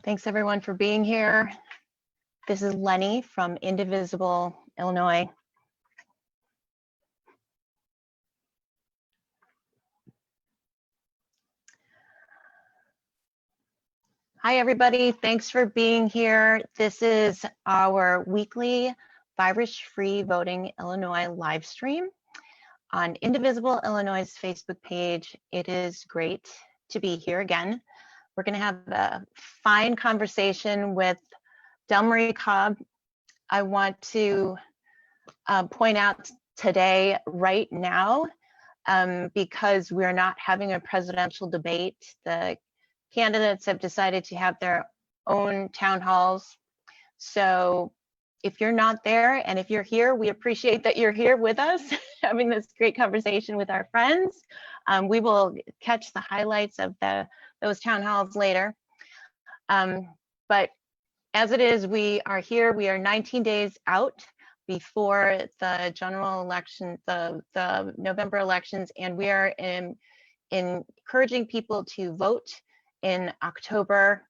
Thanks everyone for being here. This is Lenny from Indivisible Illinois. Hi everybody, thanks for being here. This is our weekly Virus-Free Voting Illinois live stream on Indivisible Illinois' Facebook page. It is great to be here again. We're going to have a fine conversation with Delmarie Cobb. I want to point out today, right now, because we're not having a presidential debate, the candidates have decided to have their own town halls. So if you're not there, and if you're here, we appreciate that you're here with us, having this great conversation with our friends. We will catch the highlights of those town halls later. But as it is, we are here. We are 19 days out before the general election, the November elections, and we are encouraging people to vote in October.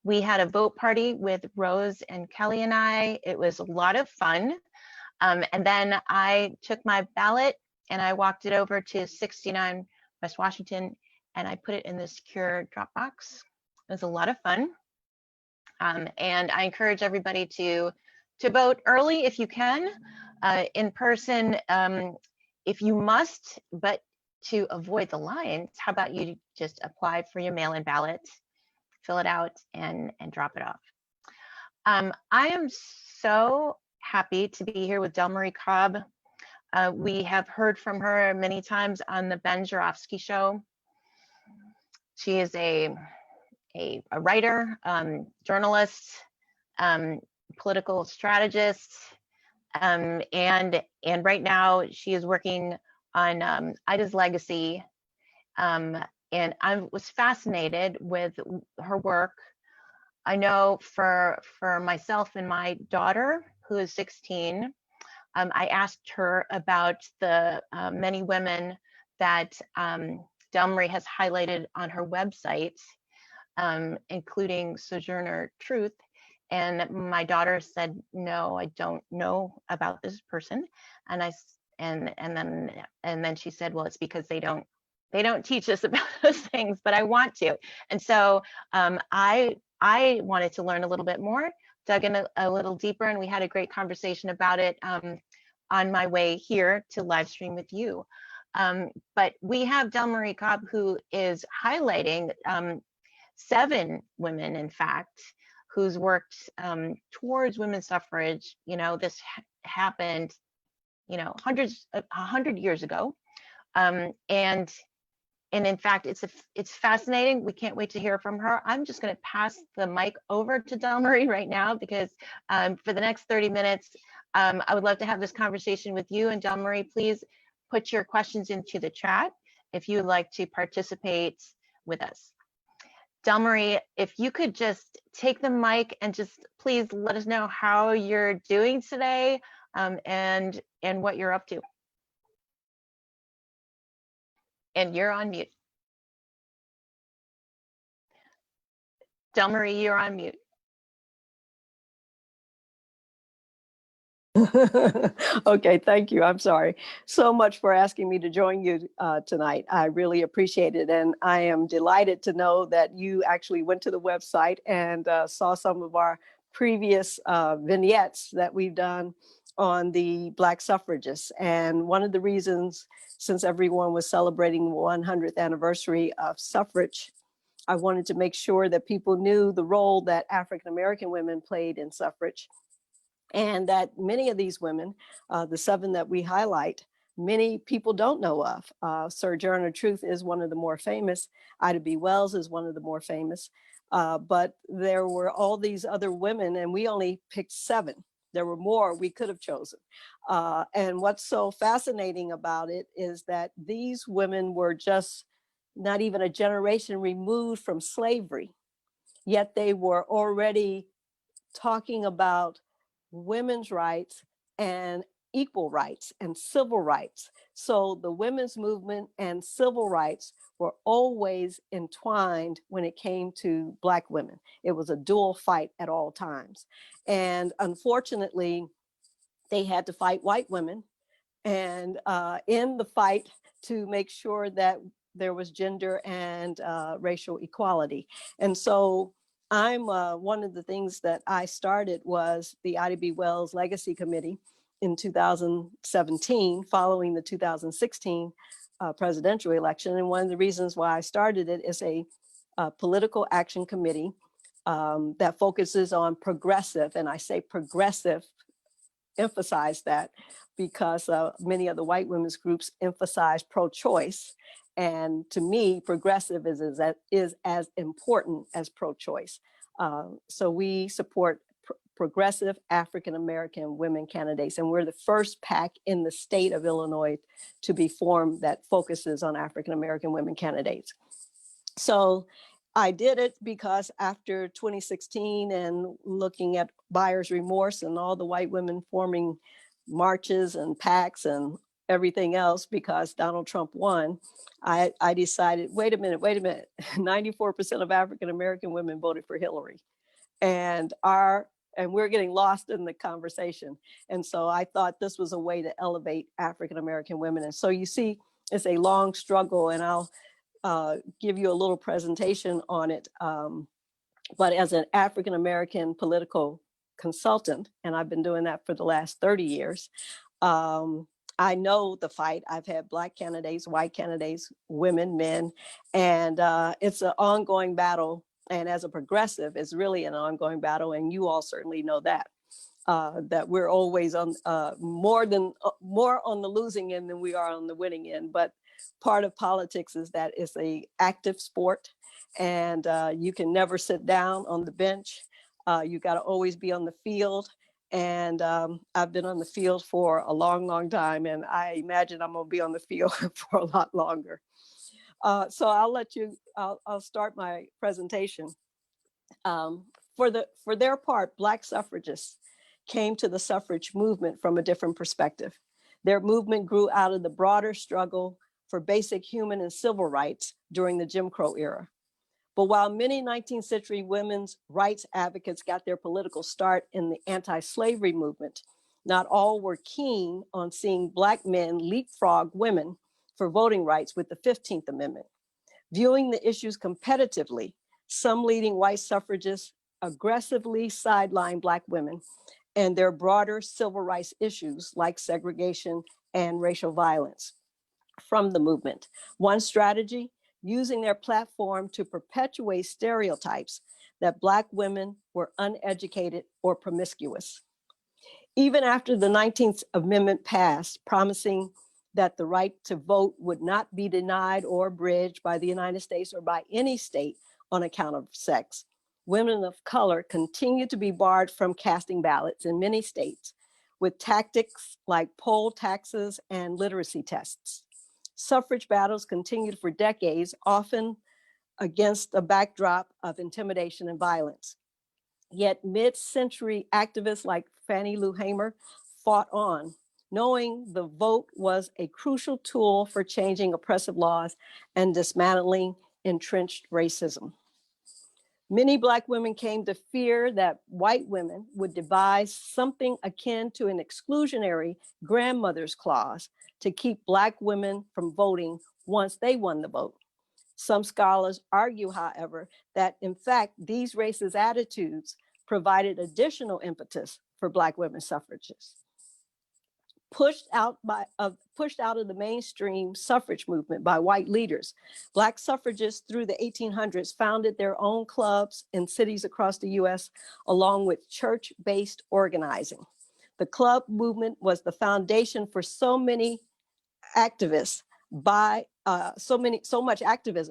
We had a vote party with Rose and Kelly and I. It was a lot of fun. And then I took my ballot and I walked it over to 69 West Washington and I put it in the secure drop box. It was a lot of fun. And I encourage everybody to vote early if you can, in person if you must, but to avoid the lines, how about you just apply for your mail-in ballot, fill it out, and drop it off. I am so happy to be here with Delmarie Cobb. We have heard from her many times on the Ben Joravsky Show. She is a writer, journalist, political strategist, and right now she is working on Ida's legacy, and I was fascinated with her work. I know for myself and my daughter, who is 16, I asked her about the many women that Delmarie has highlighted on her website, including Sojourner Truth. And my daughter said, no, I don't know about this person. And then she said, well, it's because they don't teach us about those things, but I want to. And so I wanted to learn a little bit more, dug in a little deeper, and we had a great conversation about it on my way here to live stream with you. But we have Delmarie Cobb, who is highlighting 7 women, in fact, who's worked towards women's suffrage. You know, this happened, you know, 100 years ago. And in fact, it's fascinating. We can't wait to hear from her. I'm just going to pass the mic over to Delmarie right now, because for the next 30 minutes, I would love to have this conversation with you. And Delmarie, please put your questions into the chat if you would like to participate with us. Delmarie, if you could just take the mic and just please let us know how you're doing today, and what you're up to. And you're on mute. Delmarie, you're on mute. Okay, thank you. I'm sorry so much for asking me to join you tonight. I really appreciate it. And I am delighted to know that you actually went to the website and saw some of our previous vignettes that we've done on the Black suffragists. And one of the reasons, since everyone was celebrating the 100th anniversary of suffrage, I wanted to make sure that people knew the role that African-American women played in suffrage. And that many of these women, the 7 that we highlight, many people don't know of. Sojourner Truth is one of the more famous. Ida B. Wells is one of the more famous. But there were all these other women, and we only picked 7. There were more we could have chosen. And what's so fascinating about it is that these women were just not even a generation removed from slavery, yet they were already talking about women's rights and equal rights and civil rights. So the women's movement and civil rights were always entwined when it came to Black women. It was a dual fight at all times. And unfortunately, they had to fight white women and in the fight to make sure that there was gender and racial equality. And so I'm one of the things that I started was the Ida B. Wells Legacy Committee in 2017, following the 2016 presidential election. And one of the reasons why I started it is a political action committee that focuses on progressive, and I say progressive, emphasize that because many of the white women's groups emphasize pro-choice. And to me, progressive is as important as pro-choice. So we support progressive African-American women candidates. And we're the first PAC in the state of Illinois to be formed that focuses on African-American women candidates. So I did it because after 2016 and looking at buyer's remorse and all the white women forming marches and PACs and everything else because Donald Trump won, I decided, wait a minute, 94% of African-American women voted for Hillary. And we're getting lost in the conversation. And so I thought this was a way to elevate African-American women. And so you see, it's a long struggle, and I'll give you a little presentation on it. But as an African-American political consultant, and I've been doing that for the last 30 years, I know the fight. I've had Black candidates, white candidates, women, men, and it's an ongoing battle. And as a progressive, it's really an ongoing battle. And you all certainly know that. That we're always on more on the losing end than we are on the winning end. But part of politics is that it's an active sport, and you can never sit down on the bench. You got to always be on the field. And I've been on the field for a long, long time, and I imagine I'm going to be on the field for a lot longer. So I'll start my presentation. For their part, Black suffragists came to the suffrage movement from a different perspective. Their movement grew out of the broader struggle for basic human and civil rights during the Jim Crow era. But while many 19th century women's rights advocates got their political start in the anti-slavery movement, not all were keen on seeing Black men leapfrog women for voting rights with the 15th Amendment. Viewing the issues competitively, some leading white suffragists aggressively sidelined Black women and their broader civil rights issues like segregation and racial violence from the movement. One strategy, using their platform to perpetuate stereotypes that Black women were uneducated or promiscuous. Even after the 19th Amendment passed, promising that the right to vote would not be denied or abridged by the United States or by any state on account of sex, women of color continue to be barred from casting ballots in many states with tactics like poll taxes and literacy tests. Suffrage battles continued for decades, often against a backdrop of intimidation and violence. Yet mid-century activists like Fannie Lou Hamer fought on, knowing the vote was a crucial tool for changing oppressive laws and dismantling entrenched racism. Many Black women came to fear that white women would devise something akin to an exclusionary grandmother's clause to keep Black women from voting once they won the vote. Some scholars argue, however, that in fact, these racist attitudes provided additional impetus for Black women suffragists. Pushed out of the mainstream suffrage movement by white leaders, Black suffragists through the 1800s founded their own clubs in cities across the US, along with church-based organizing. The club movement was the foundation for so much activism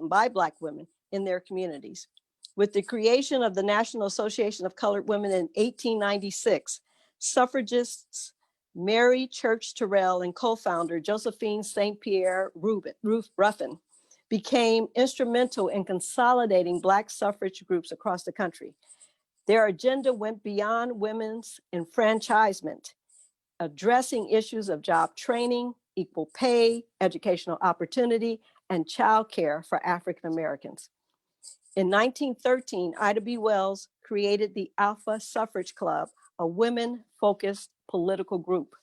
by Black women in their communities. With the creation of the National Association of Colored Women in 1896, suffragists Mary Church Terrell and co-founder Josephine St. Pierre Ruffin became instrumental in consolidating Black suffrage groups across the country. Their agenda went beyond women's enfranchisement addressing issues of job training, equal pay, educational opportunity, and childcare for African Americans. In 1913, Ida B. Wells created the Alpha Suffrage Club, a women-focused political group.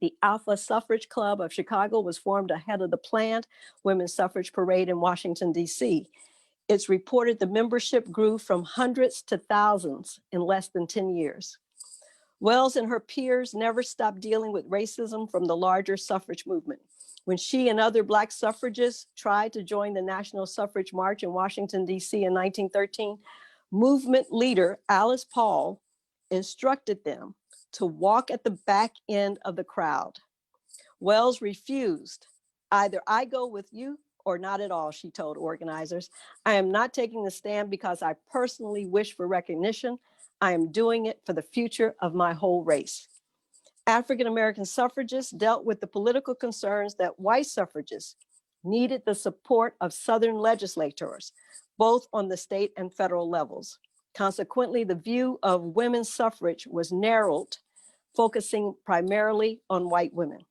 The Alpha Suffrage Club of Chicago was formed ahead of the planned Women's Suffrage Parade in Washington, D.C. It's reported the membership grew from hundreds to thousands in less than 10 years. Wells and her peers never stopped dealing with racism from the larger suffrage movement. When she and other Black suffragists tried to join the National Suffrage March in Washington, D.C. in 1913, movement leader Alice Paul instructed them to walk at the back end of the crowd. Wells refused. Either I go with you or not at all, she told organizers. I am not taking the stand because I personally wish for recognition. I am doing it for the future of my whole race. African-American suffragists dealt with the political concerns that white suffragists needed the support of Southern legislators, both on the state and federal levels. Consequently, the view of women's suffrage was narrowed, focusing primarily on white women.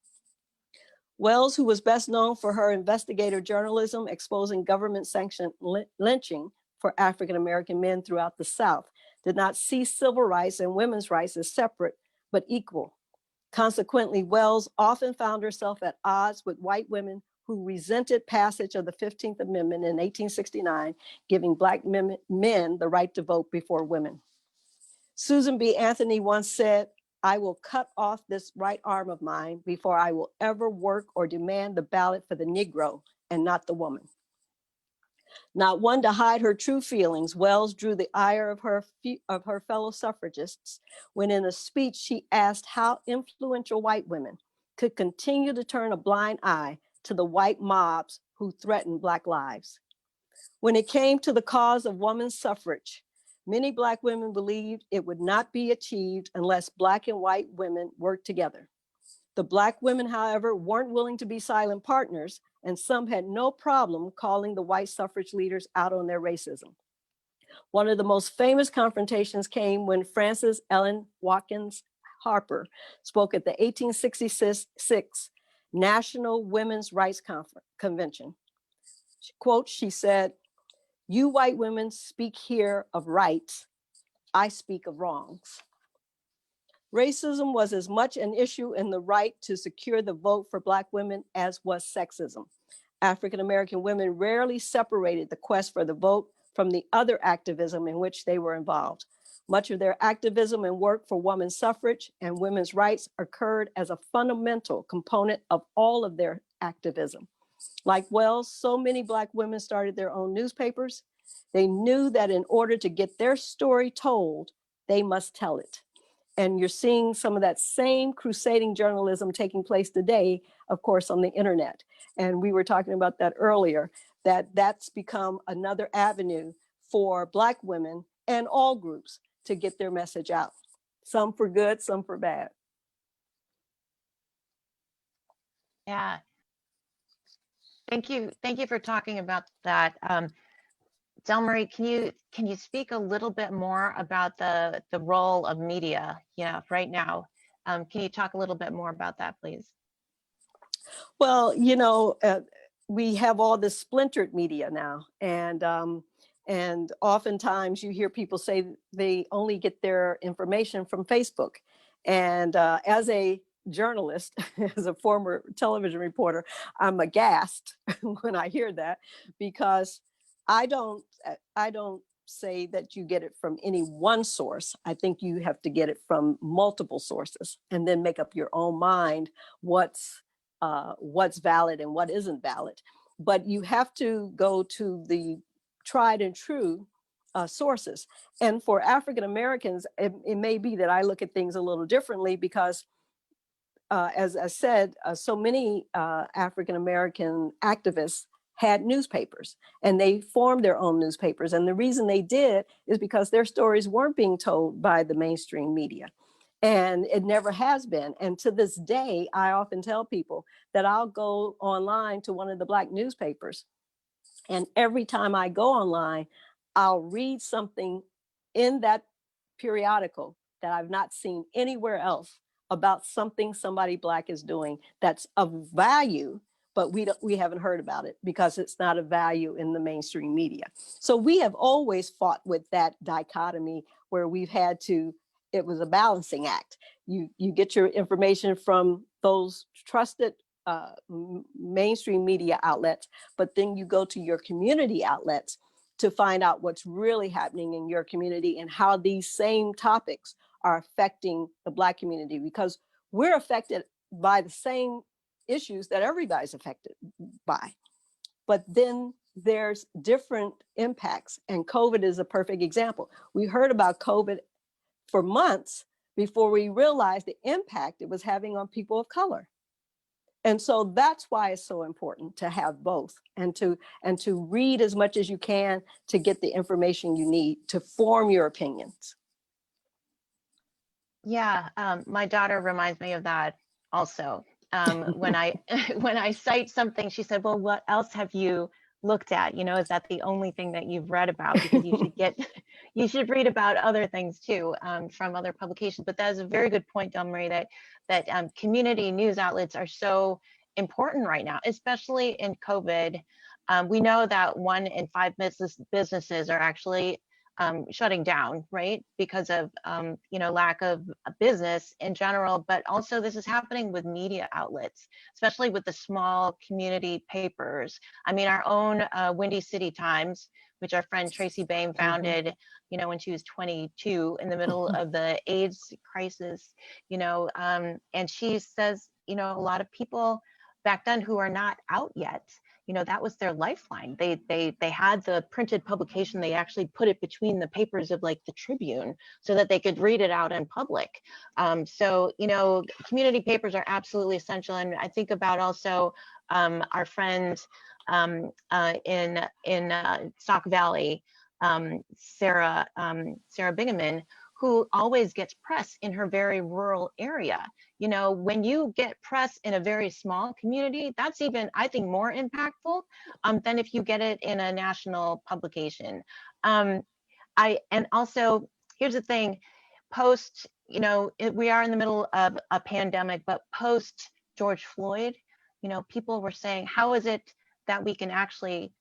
Wells, who was best known for her investigative journalism exposing government-sanctioned lynching for African-American men throughout the South, did not see civil rights and women's rights as separate, but equal. Consequently, Wells often found herself at odds with white women who resented passage of the 15th Amendment in 1869, giving Black men the right to vote before women. Susan B. Anthony once said, I will cut off this right arm of mine before I will ever work or demand the ballot for the Negro and not the woman. Not one to hide her true feelings, Wells drew the ire of her fellow suffragists when in a speech she asked how influential white women could continue to turn a blind eye to the white mobs who threatened Black lives. When it came to the cause of women's suffrage, many Black women believed it would not be achieved unless Black and white women worked together. The Black women, however, weren't willing to be silent partners, and some had no problem calling the white suffrage leaders out on their racism. One of the most famous confrontations came when Frances Ellen Watkins Harper spoke at the 1866 National Women's Rights Convention. Quote, she said, "You white women speak here of rights, I speak of wrongs." Racism was as much an issue in the right to secure the vote for Black women as was sexism. African-American women rarely separated the quest for the vote from the other activism in which they were involved. Much of their activism and work for women's suffrage and women's rights occurred as a fundamental component of all of their activism. Like Wells, so many Black women started their own newspapers. They knew that in order to get their story told, they must tell it. And you're seeing some of that same crusading journalism taking place today, of course, on the internet. And we were talking about that earlier, that's become another avenue for Black women and all groups to get their message out. Some for good, some for bad. Yeah. Thank you for talking about that. Delmarie, can you speak a little bit more about the role of media, right now? Can you talk a little bit more about that, please? Well, we have all this splintered media now, and oftentimes you hear people say they only get their information from Facebook. And as a journalist, as a former television reporter, I'm aghast when I hear that, because I don't say that you get it from any one source. I think you have to get it from multiple sources and then make up your own mind what's valid and what isn't valid. But you have to go to the tried and true sources. And for African Americans, it may be that I look at things a little differently because, as I said, so many African American activists had newspapers and they formed their own newspapers. And the reason they did is because their stories weren't being told by the mainstream media. And it never has been. And to this day, I often tell people that I'll go online to one of the Black newspapers. And every time I go online, I'll read something in that periodical that I've not seen anywhere else about something somebody Black is doing that's of value, but we haven't heard about it because it's not a value in the mainstream media. So we have always fought with that dichotomy where we've had to, it was a balancing act. You get your information from those trusted mainstream media outlets, but then you go to your community outlets to find out what's really happening in your community and how these same topics are affecting the Black community, because we're affected by the same issues that everybody's affected by. But then there's different impacts, and COVID is a perfect example. We heard about COVID for months before we realized the impact it was having on people of color. And so that's why it's so important to have both, and to read as much as you can to get the information you need to form your opinions. Yeah, my daughter reminds me of that also. When I when I cite something, she said, "Well, what else have you looked at? You know, is that the only thing that you've read about? Because you should get you should read about other things too, from other publications." But that is a very good point, Delmarie, that community news outlets are so important right now, especially in COVID. We know that 1 in 5 businesses are actually shutting down, right? Because of, lack of business in general, but also this is happening with media outlets, especially with the small community papers. I mean, our own Windy City Times, which our friend Tracy Bain founded, when she was 22 in the middle of the AIDS crisis, and she says, a lot of people back then who are not out yet, that was their lifeline. They had the printed publication. They actually put it between the papers of like the Tribune so that they could read it out in public. So, community papers are absolutely essential. And I think about also our friends in Stock Valley, Sarah Bingaman, who always gets press in her very rural area. When you get press in a very small community, that's even, I think, more impactful than if you get it in a national publication. And also, here's the thing, post, we are in the middle of a pandemic, but post George Floyd, people were saying, how is it that we can actually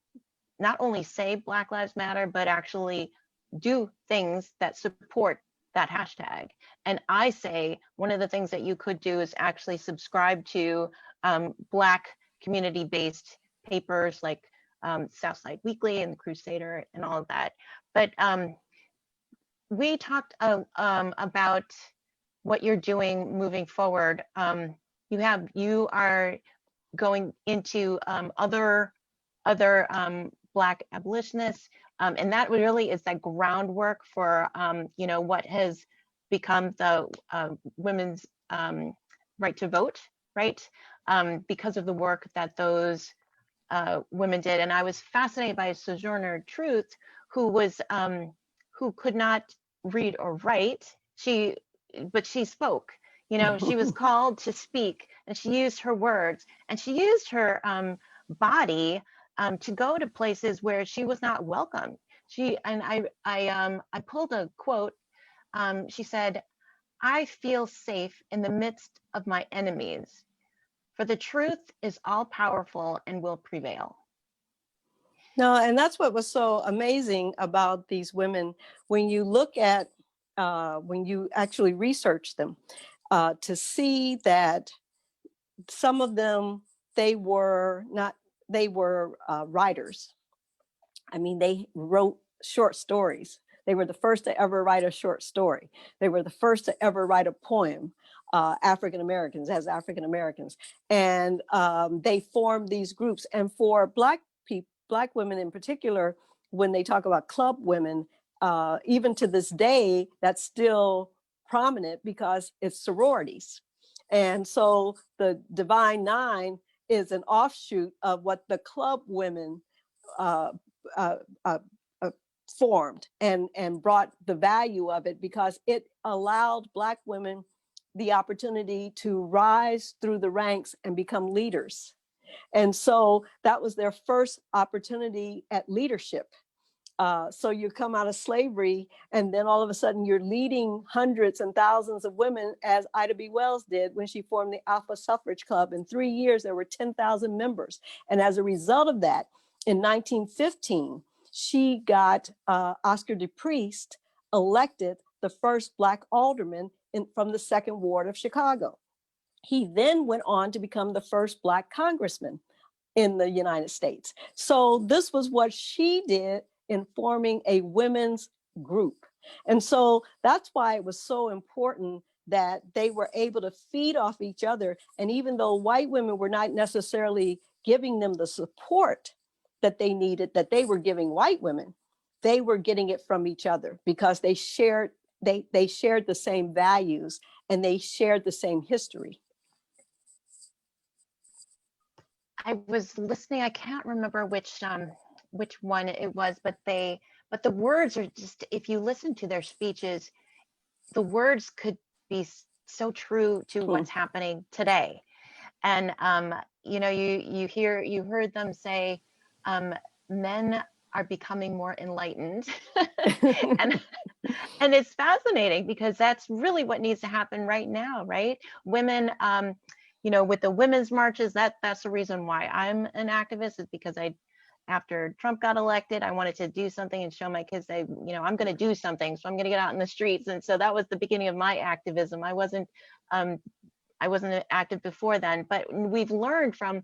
not only say Black Lives Matter, but actually do things that support that hashtag? And I say one of the things that you could do is actually subscribe to Black community-based papers like Southside Weekly and the Crusader and all of that. But we talked about what you're doing moving forward. You are going into other Black abolitionists, and that really is that groundwork for what has become the women's right to vote, right? Because of the work that those women did. And I was fascinated by Sojourner Truth, who could not read or write. But she spoke. She was called to speak, and she used her words, and she used her body to go to places where she was not welcome. I pulled a quote. She said, "I feel safe in the midst of my enemies, for the truth is all powerful and will prevail." No, and that's what was so amazing about these women. When you look at, when you actually research them, to see that some of them, they were writers. I mean, they wrote short stories. They were the first to ever write a short story. They were the first to ever write a poem, African Americans, as African Americans. And they formed these groups. And for Black people, Black women in particular, when they talk about club women, even to this day, that's still prominent because it's sororities. And so the Divine Nine is an offshoot of what the club women formed and brought the value of it, because it allowed Black women the opportunity to rise through the ranks and become leaders. And so that was their first opportunity at leadership. So you come out of slavery, and then all of a sudden you're leading hundreds and thousands of women, as Ida B. Wells did when she formed the Alpha Suffrage Club. In 3 years, there were 10,000 members. And as a result of that, in 1915, she got Oscar DePriest elected the first Black alderman from the Second Ward of Chicago. He then went on to become the first Black congressman in the United States. So this was what she did in forming a women's group. And so that's why it was so important that they were able to feed off each other. And even though white women were not necessarily giving them the support that they needed, that they were giving white women, they were getting it from each other because they shared the same values and they shared the same history. I was listening. I can't remember which one it was, but the words are just, if you listen to their speeches, the words could be so true to what's happening today. And you know, you heard them say, men are becoming more enlightened, and it's fascinating because that's really what needs to happen right now, right? Women. You know, with the women's marches, that's the reason why I'm an activist, is because after Trump got elected, I wanted to do something and show my kids I'm going to do something. So I'm going to get out in the streets. And so that was the beginning of my activism. I wasn't active before then, but we've learned from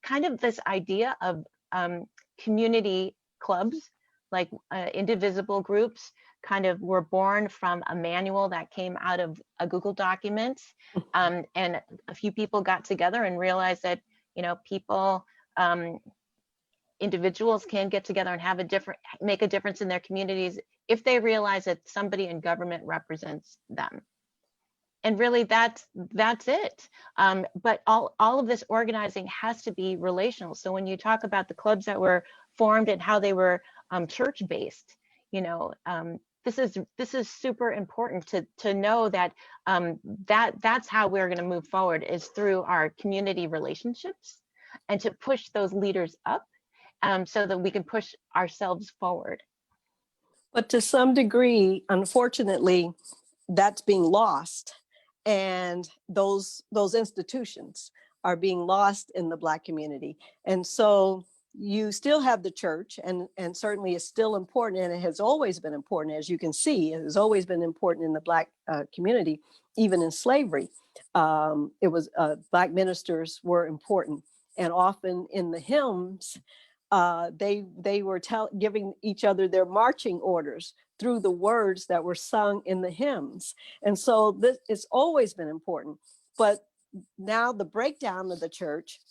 kind of this idea of community clubs, like indivisible groups, kind of were born from a manual that came out of a Google document. And a few people got together and realized that, people, individuals can get together and make a difference in their communities if they realize that somebody in government represents them. And really that's it. But all of this organizing has to be relational. So when you talk about the clubs that were formed and how they were church-based, this is super important to know that that's how we're going to move forward, is through our community relationships, and to push those leaders up so that we can push ourselves forward. But to some degree, unfortunately, that's being lost, and those institutions are being lost in the Black community. And so you still have the church, and certainly it's still important, and it has always been important. As you can see, it has always been important in the Black community, even in slavery. It was Black ministers were important, and often in the hymns, they were giving each other their marching orders through the words that were sung in the hymns. And so this it's always been important. But now the breakdown of the church,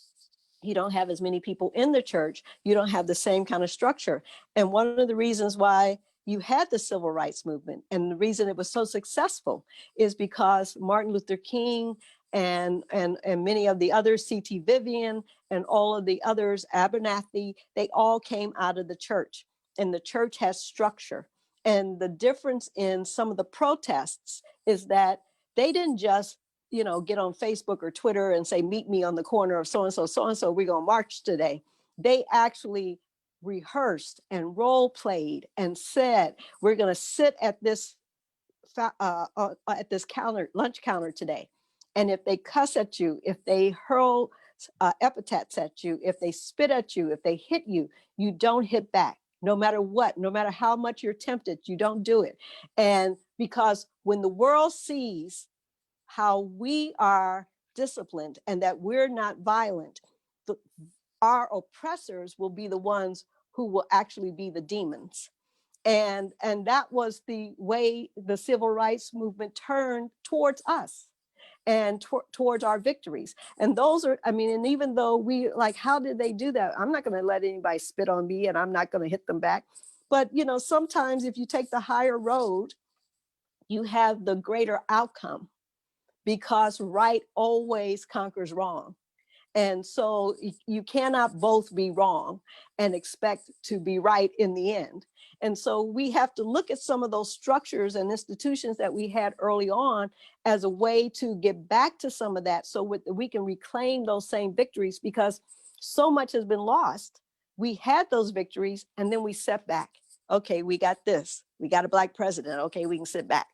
you don't have as many people in the church, you don't have the same kind of structure. And one of the reasons why you had the civil rights movement, and the reason it was so successful, is because Martin Luther King and many of the others, C.T. Vivian and all of the others, Abernathy, they all came out of the church, and the church has structure. And the difference in some of the protests is that they didn't just get on Facebook or Twitter and say, meet me on the corner of so-and-so, we're going to march today. They actually rehearsed and role played and said, we're going to sit at this lunch counter today. And if they cuss at you, if they hurl epithets at you, if they spit at you, if they hit you, you don't hit back. No matter what, no matter how much you're tempted, you don't do it. And because when the world sees how we are disciplined and that we're not violent, our oppressors will be the ones who will actually be the demons. And that was the way the civil rights movement turned towards us and towards our victories. And those are, and even though we how did they do that? I'm not going to let anybody spit on me, and I'm not going to hit them back. But, sometimes if you take the higher road, you have the greater outcome, because right always conquers wrong. And so you cannot both be wrong and expect to be right in the end. And so we have to look at some of those structures and institutions that we had early on as a way to get back to some of that, so we can reclaim those same victories, because so much has been lost. We had those victories and then we set back Okay, we got this. We got a Black president. Okay, we can sit back.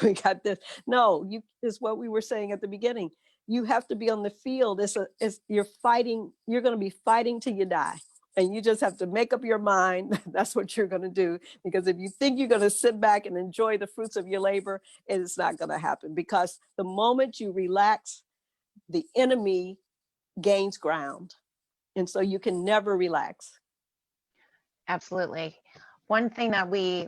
We got this. No, is what we were saying at the beginning. You have to be on the field. You're fighting. You're going to be fighting till you die. And you just have to make up your mind. That's what you're going to do. Because if you think you're going to sit back and enjoy the fruits of your labor, it's not going to happen. Because the moment you relax, the enemy gains ground. And so you can never relax. Absolutely. One thing that we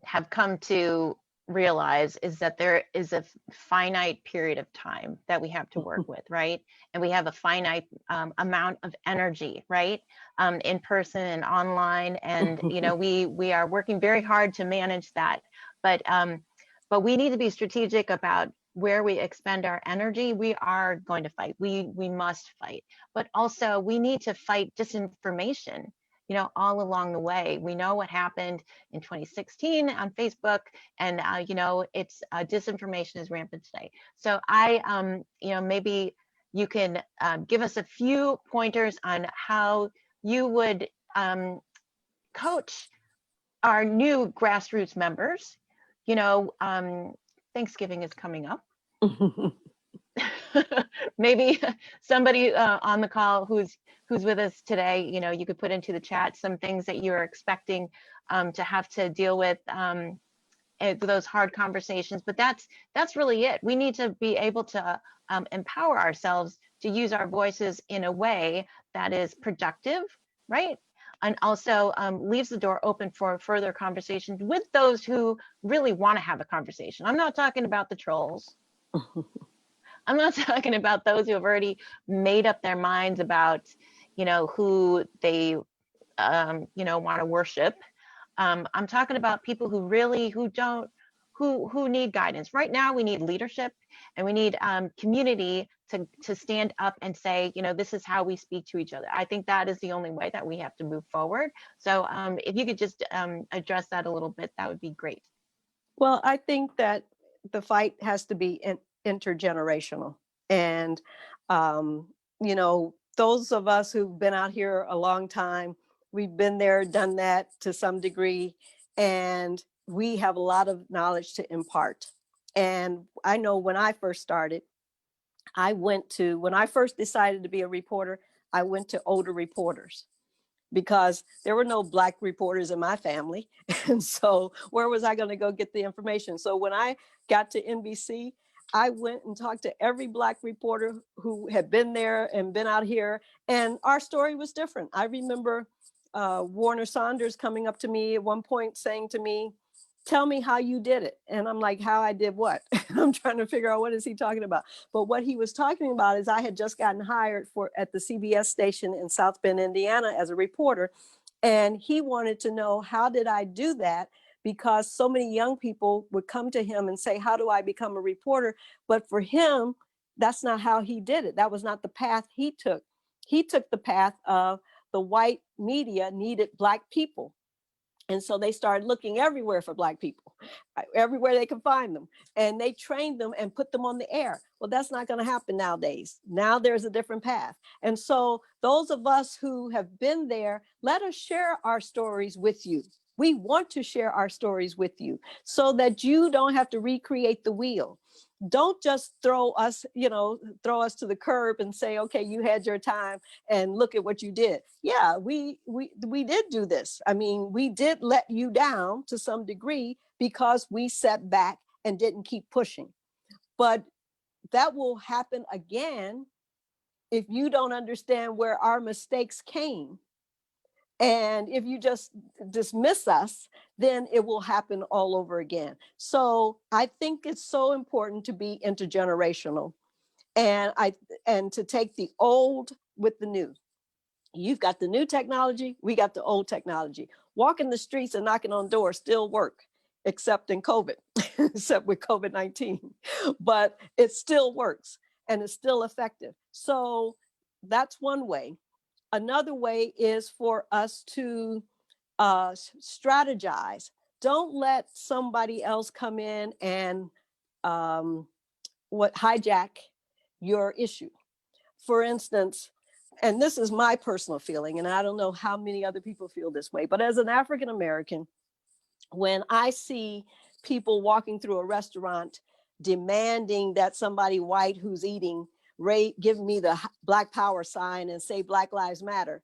have come to realize is that there is a finite period of time that we have to work with, right? And we have a finite amount of energy, right? In person and online. And, you know, we are working very hard to manage that. But we need to be strategic about where we expend our energy. We are going to fight. We must fight. But also we need to fight disinformation, you know, all along the way. We know what happened in 2016 on Facebook, and you know, it's disinformation is rampant today. So you know, maybe you can give us a few pointers on how you would coach our new grassroots members. You know, Thanksgiving is coming up. Maybe somebody on the call who's with us today, you know, you could put into the chat some things that you're expecting to have to deal with those hard conversations. But that's really it. We need to be able to empower ourselves to use our voices in a way that is productive, right? And also leaves the door open for further conversations with those who really want to have a conversation. I'm not talking about the trolls. I'm not talking about those who have already made up their minds about, you know, who they, you know, want to worship. I'm talking about people who really, who need guidance. Right now, we need leadership, and we need community to stand up and say, you know, this is how we speak to each other. I think that is the only way that we have to move forward. So if you could just address that a little bit, that would be great. Well, I think that the fight has to be intergenerational. And, you know, those of us who've been out here a long time, we've been there, done that to some degree, and we have a lot of knowledge to impart. And I know when I first started, when I first decided to be a reporter, I went to older reporters, because there were no Black reporters in my family. And so where was I going to go get the information? So when I got to NBC, I went and talked to every Black reporter who had been there and been out here. And our story was different. I remember Warner Saunders coming up to me at one point saying to me, "Tell me how you did it." And I'm like, how I did what? I'm trying to figure out what is he talking about. But what he was talking about is I had just gotten hired at the CBS station in South Bend, Indiana as a reporter. And he wanted to know, how did I do that? Because so many young people would come to him and say, how do I become a reporter? But for him, that's not how he did it. That was not the path he took. He took the path of the white media needed Black people. And so they started looking everywhere for Black people, everywhere they could find them. And they trained them and put them on the air. Well, that's not going to happen nowadays. Now there's a different path. And so those of us who have been there, let us share our stories with you. We want to share our stories with you so that you don't have to recreate the wheel. Don't just throw us to the curb and say, okay, you had your time and look at what you did. Yeah, we did do this. I mean, we did let you down to some degree because we sat back and didn't keep pushing. But that will happen again if you don't understand where our mistakes came. And if you just dismiss us, then it will happen all over again. So I think it's so important to be intergenerational and to take the old with the new. You've got the new technology, we got the old technology. Walking the streets and knocking on doors still work, except in COVID, except with COVID-19. But it still works and it's still effective. So that's one way. Another way is for us to strategize. Don't let somebody else come in and hijack your issue. For instance, and this is my personal feeling, and I don't know how many other people feel this way, but as an African American, when I see people walking through a restaurant demanding that somebody white who's eating give me the Black Power sign and say Black Lives Matter,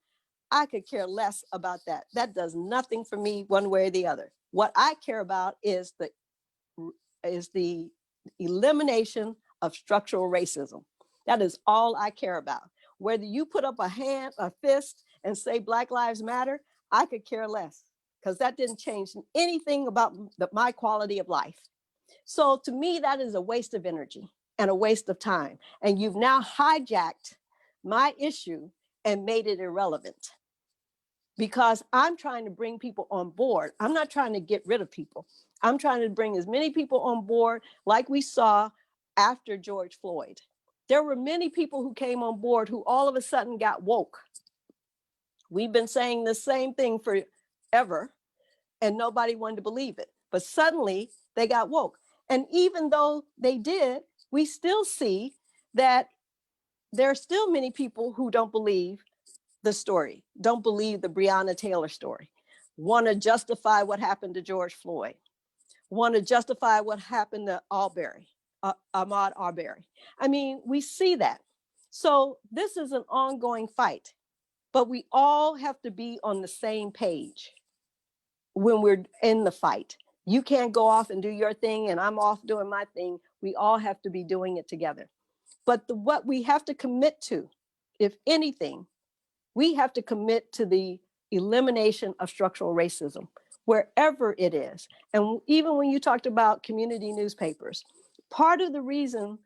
I could care less about that. That does nothing for me one way or the other. What I care about is the elimination of structural racism. That is all I care about. Whether you put up a hand, a fist, and say Black Lives Matter, I could care less, because that didn't change anything about my quality of life. So to me, that is a waste of energy and a waste of time. And you've now hijacked my issue and made it irrelevant, because I'm trying to bring people on board. I'm not trying to get rid of people. I'm trying to bring as many people on board like we saw after George Floyd. There were many people who came on board who all of a sudden got woke. We've been saying the same thing forever, and nobody wanted to believe it. But suddenly they got woke. And even though they did, we still see that there are still many people who don't believe the story, don't believe the Breonna Taylor story, want to justify what happened to George Floyd, want to justify what happened to Ahmaud Arbery. I mean, we see that. So this is an ongoing fight, but we all have to be on the same page when we're in the fight. You can't go off and do your thing and I'm off doing my thing. We all have to be doing it together. But what we have to commit to, if anything, we have to commit to the elimination of structural racism, wherever it is. And even when you talked about community newspapers, part of the reason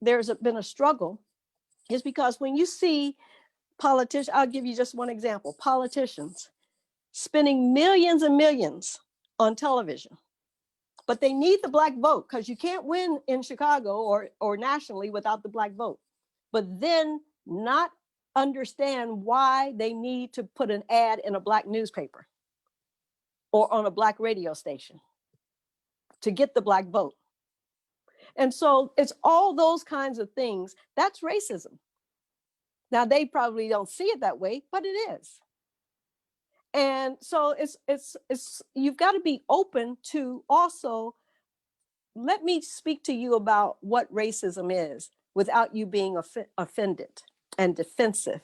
there's been a struggle is because when you see politicians, I'll give you just one example, politicians spending millions and millions on television, but they need the Black vote, because you can't win in Chicago or nationally without the Black vote. But then not understand why they need to put an ad in a Black newspaper or on a Black radio station to get the Black vote. And so it's all those kinds of things. That's racism. Now, they probably don't see it that way, but it is. And so it's you've got to be open to also, let me speak to you about what racism is without you being offended and defensive.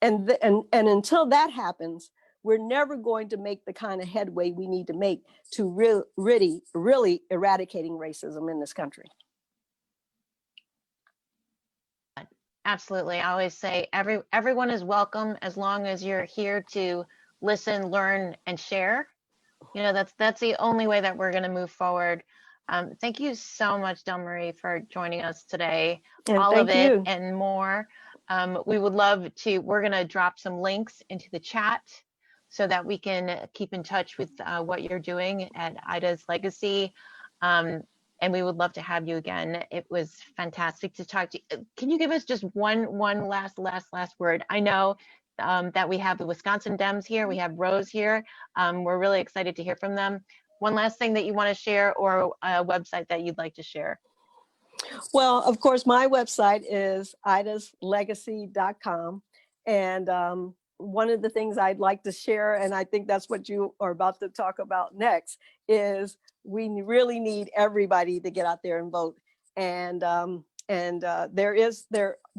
And until that happens, we're never going to make the kind of headway we need to make to really eradicating racism in this country. Absolutely. I always say everyone is welcome as long as you're here to listen, learn, and share. You know, that's the only way that we're going to move forward. Thank you so much, Delmarie, for joining us today. And all of thank it you. and more. We would love to, we're going to drop some links into the chat so that we can keep in touch with what you're doing at Ida's Legacy. And we would love to have you again. It was fantastic to talk to you. Can you give us just one last word? I know that we have the Wisconsin Dems here. We have Rose here. We're really excited to hear from them. One last thing that you want to share, or a website that you'd like to share? Well, of course, my website is idaslegacy.com. And one of the things I'd like to share, and I think that's what you are about to talk about next, is we really need everybody to get out there and vote. And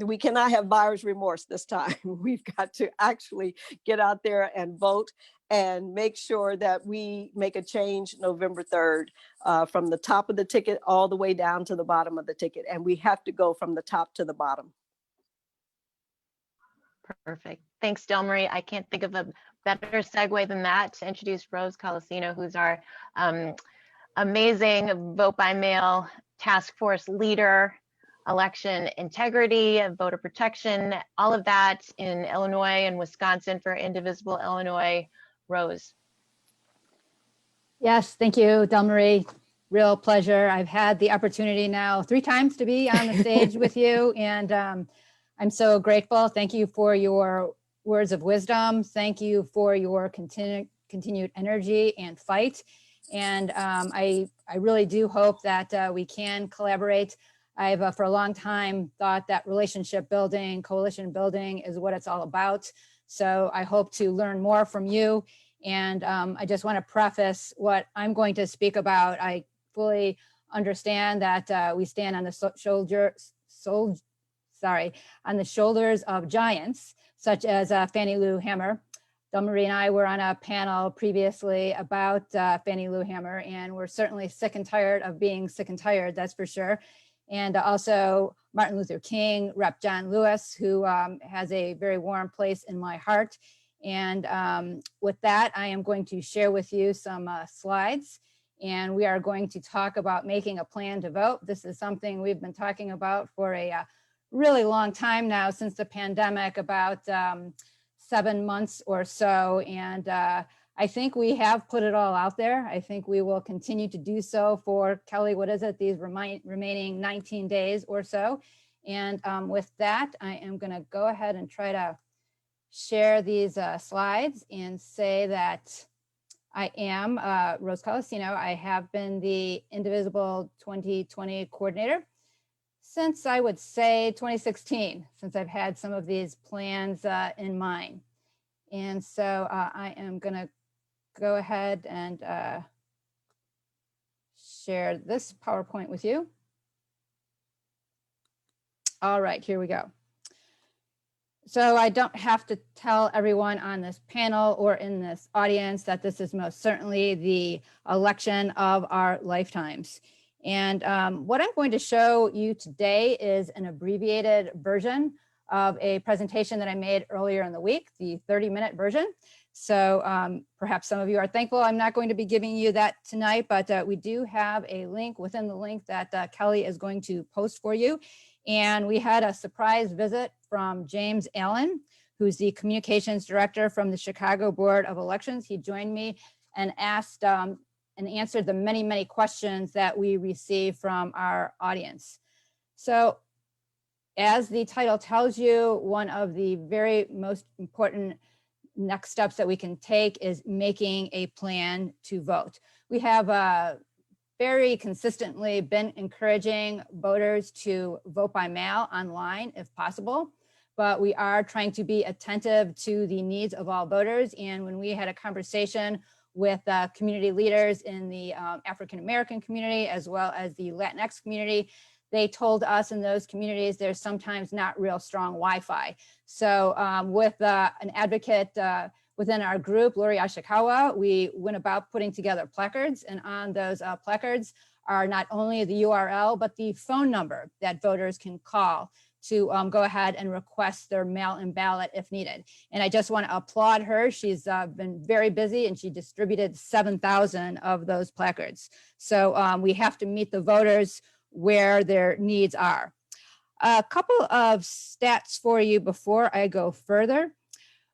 we cannot have buyer's remorse this time. We've got to actually get out there and vote and make sure that we make a change November 3rd, from the top of the ticket all the way down to the bottom of the ticket. And we have to go from the top to the bottom. Perfect. Thanks, Delmarie. I can't think of a better segue than that to introduce Rose Colacino, who's our amazing vote by mail task force leader, election integrity, voter protection, all of that in Illinois and Wisconsin for Indivisible Illinois. Rose. Yes, thank you, Delmarie. Real pleasure. I've had the opportunity now 3 times to be on the stage with you, and I'm so grateful. Thank you for your words of wisdom. Thank you for your continued energy and fight. And I really do hope that we can collaborate I've for a long time thought that relationship building, coalition building is what it's all about. So I hope to learn more from you. And I just want to preface what I'm going to speak about. I fully understand that we stand on the shoulders of giants, such as Fannie Lou Hamer. Delmarie and I were on a panel previously about Fannie Lou Hamer, and we're certainly sick and tired of being sick and tired, that's for sure. And also Martin Luther King, Rep. John Lewis, who has a very warm place in my heart. And with that, I am going to share with you some slides, and we are going to talk about making a plan to vote. This is something we've been talking about for a really long time now, since the pandemic, about 7 months or so. And I think we have put it all out there. I think we will continue to do so for, Kelly, what is it, these remaining 19 days or so. And with that, I am going to go ahead and try to share these slides and say that I am Rose Colacino. I have been the Indivisible 2020 coordinator since, I would say, 2016, since I've had some of these plans in mind. And so I am going to go ahead and share this PowerPoint with you. All right, here we go. So I don't have to tell everyone on this panel or in this audience that this is most certainly the election of our lifetimes. And what I'm going to show you today is an abbreviated version of a presentation that I made earlier in the week, the 30-minute version. So perhaps some of you are thankful I'm not going to be giving you that tonight, but we do have a link within the link that Kelly is going to post for you. And we had a surprise visit from James Allen, who's the communications director from the Chicago Board of Elections. He joined me and asked and answered the many, many questions that we received from our audience. So as the title tells you, one of the very most important next steps that we can take is making a plan to vote. We have very consistently been encouraging voters to vote by mail online if possible, but we are trying to be attentive to the needs of all voters. And when we had a conversation with community leaders in the African-American community, as well as the Latinx community, they told us in those communities there's sometimes not real strong Wi-Fi. So with an advocate within our group, Lori Ashikawa, we went about putting together placards, and on those placards are not only the URL, but the phone number that voters can call to go ahead and request their mail-in ballot if needed. And I just want to applaud her. She's been very busy, and she distributed 7,000 of those placards. So we have to meet the voters where their needs are. A couple of stats for you before I go further.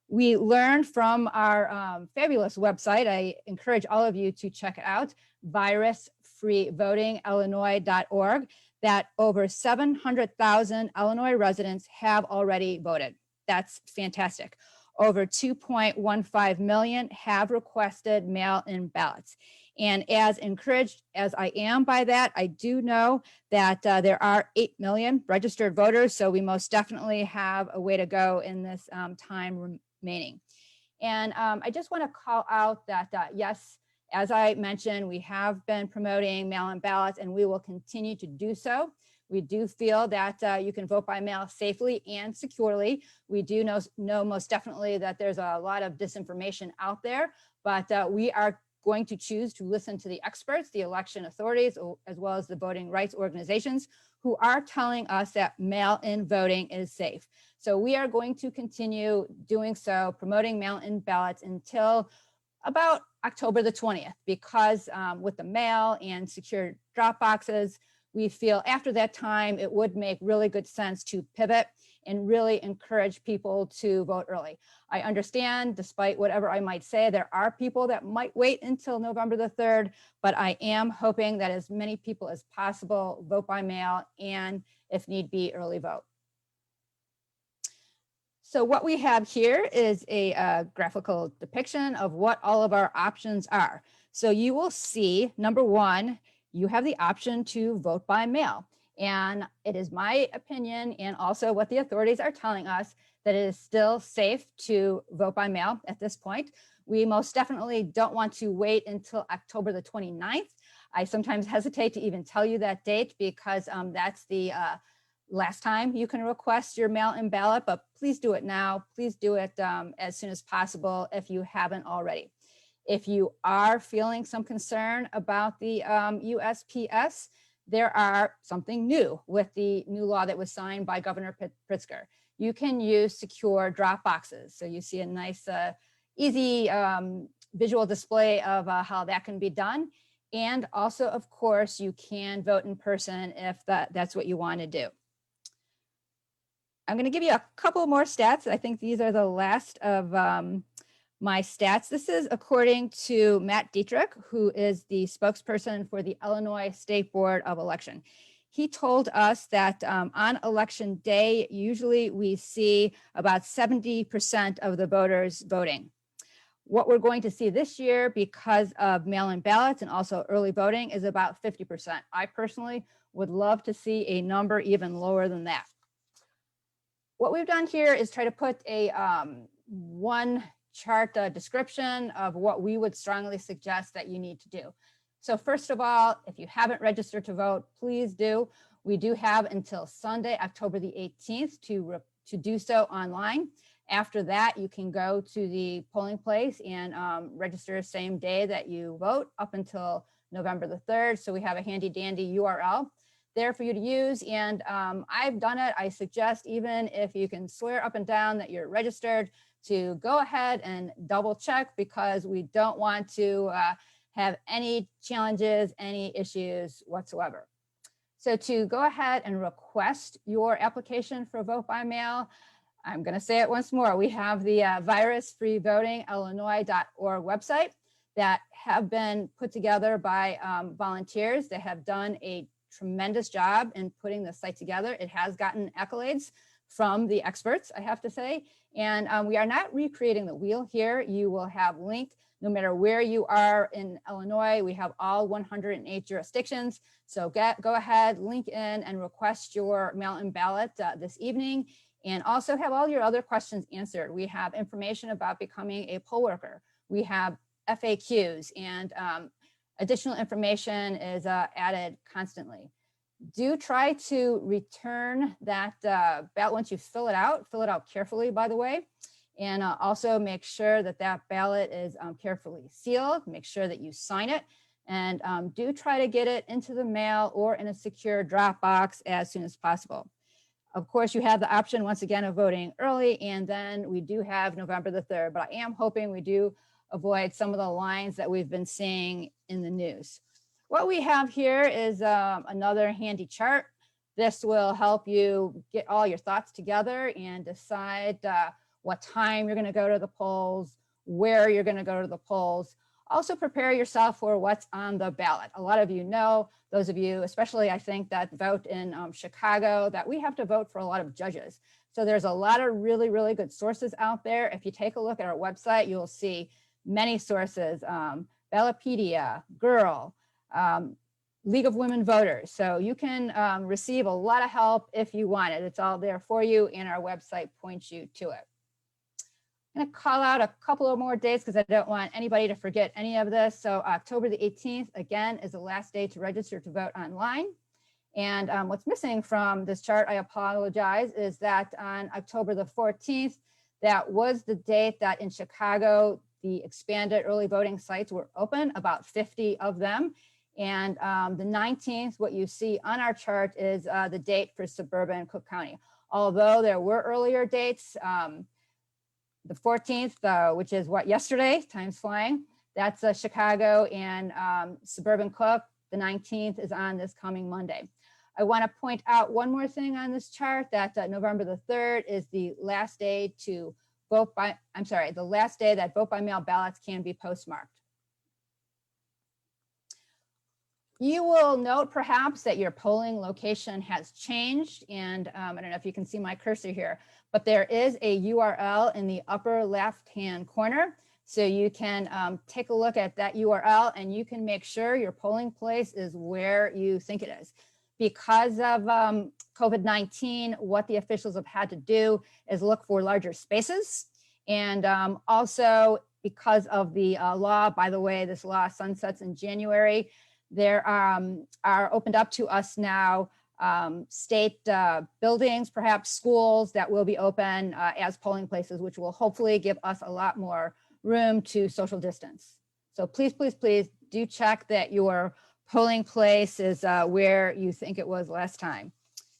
We learned from our fabulous website, I encourage all of you to check it out, virusfreevotingillinois.org, that over 700,000 Illinois residents have already voted. That's fantastic. Over 2.15 million have requested mail-in ballots. And as encouraged as I am by that, I do know that there are 8 million registered voters, so we most definitely have a way to go in this time remaining. And I just want to call out that, yes, as I mentioned, we have been promoting mail-in ballots, and we will continue to do so. We do feel that you can vote by mail safely and securely. We do know most definitely that there's a lot of disinformation out there, but we are going to choose to listen to the experts, the election authorities, as well as the voting rights organizations who are telling us that mail-in voting is safe. So we are going to continue doing so, promoting mail-in ballots until about October the 20th, because with the mail and secure drop boxes, we feel after that time, it would make really good sense to pivot and really encourage people to vote early. I understand, despite whatever I might say, there are people that might wait until November the 3rd, but I am hoping that as many people as possible vote by mail and, if need be, early vote. So what we have here is a graphical depiction of what all of our options are. So you will see, number one, you have the option to vote by mail. And it is my opinion, and also what the authorities are telling us, that it is still safe to vote by mail at this point. We most definitely don't want to wait until October the 29th. I sometimes hesitate to even tell you that date because that's the last time you can request your mail-in ballot, but please do it now. Please do it as soon as possible if you haven't already. If you are feeling some concern about the USPS, there are something new with the new law that was signed by Governor Pritzker. You can use secure drop boxes. So you see a nice, easy visual display of how that can be done. And also, of course, you can vote in person if that's what you want to do. I'm going to give you a couple more stats. I think these are the last of my stats. This is according to Matt Dietrich, who is the spokesperson for the Illinois State Board of Election. He told us that on election day, usually we see about 70% of the voters voting. What we're going to see this year, because of mail-in ballots and also early voting, is about 50%. I personally would love to see a number even lower than that. What we've done here is try to put a one chart description of what we would strongly suggest that you need to do. So first of all, if you haven't registered to vote, please do. We do have until Sunday, October the 18th to do so online. After that, you can go to the polling place and register same day that you vote up until November the 3rd. So we have a handy dandy URL there for you to use. And I've done it. I suggest, even if you can swear up and down that you're registered, to go ahead and double check, because we don't want to have any challenges, any issues whatsoever. So to go ahead and request your application for vote by mail, I'm going to say it once more. We have the virusfreevotingillinois.org website that have been put together by volunteers that have done a tremendous job in putting the site together. It has gotten accolades from the experts, I have to say. And we are not recreating the wheel here. You will have link no matter where you are in Illinois. We have all 108 jurisdictions. So go ahead, link in and request your mail-in ballot this evening, and also have all your other questions answered. We have information about becoming a poll worker. We have FAQs, and additional information is added constantly. Do try to return that ballot once you fill it out carefully, by the way, and also make sure that that ballot is carefully sealed. Make sure that you sign it, and do try to get it into the mail or in a secure drop box as soon as possible. Of course, you have the option, once again, of voting early, and then we do have November the 3rd, but I am hoping we do avoid some of the lines that we've been seeing in the news. What we have here is another handy chart. This will help you get all your thoughts together and decide what time you're going to go to the polls, where you're going to go to the polls. Also prepare yourself for what's on the ballot. A lot of you know, those of you, especially I think, that vote in Chicago, that we have to vote for a lot of judges. So there's a lot of really, really good sources out there. If you take a look at our website, you'll see many sources, Ballotpedia, Girl, League of Women Voters. So you can receive a lot of help if you want it. It's all there for you, and our website points you to it. I'm going to call out a couple of more dates because I don't want anybody to forget any of this. So October the 18th, again, is the last day to register to vote online. And what's missing from this chart, I apologize, is that on October the 14th, that was the date that in Chicago, the expanded early voting sites were open, about 50 of them. And the 19th, what you see on our chart is the date for suburban Cook County. Although there were earlier dates, the 14th, which is what, yesterday, time's flying, that's Chicago and suburban Cook. The 19th is on this coming Monday. I want to point out one more thing on this chart, that November the 3rd is the last day to vote by, the last day that vote by mail ballots can be postmarked. You will note perhaps that your polling location has changed, and I don't know if you can see my cursor here, but there is a URL in the upper left-hand corner. So you can take a look at that URL, and you can make sure your polling place is where you think it is. because of COVID-19, what the officials have had to do is look for larger spaces. And also because of the law, by the way, this law sunsets in January, there are opened up to us now state buildings, perhaps schools that will be open as polling places, which will hopefully give us a lot more room to social distance. So please, please, please do check that your polling place is where you think it was last time,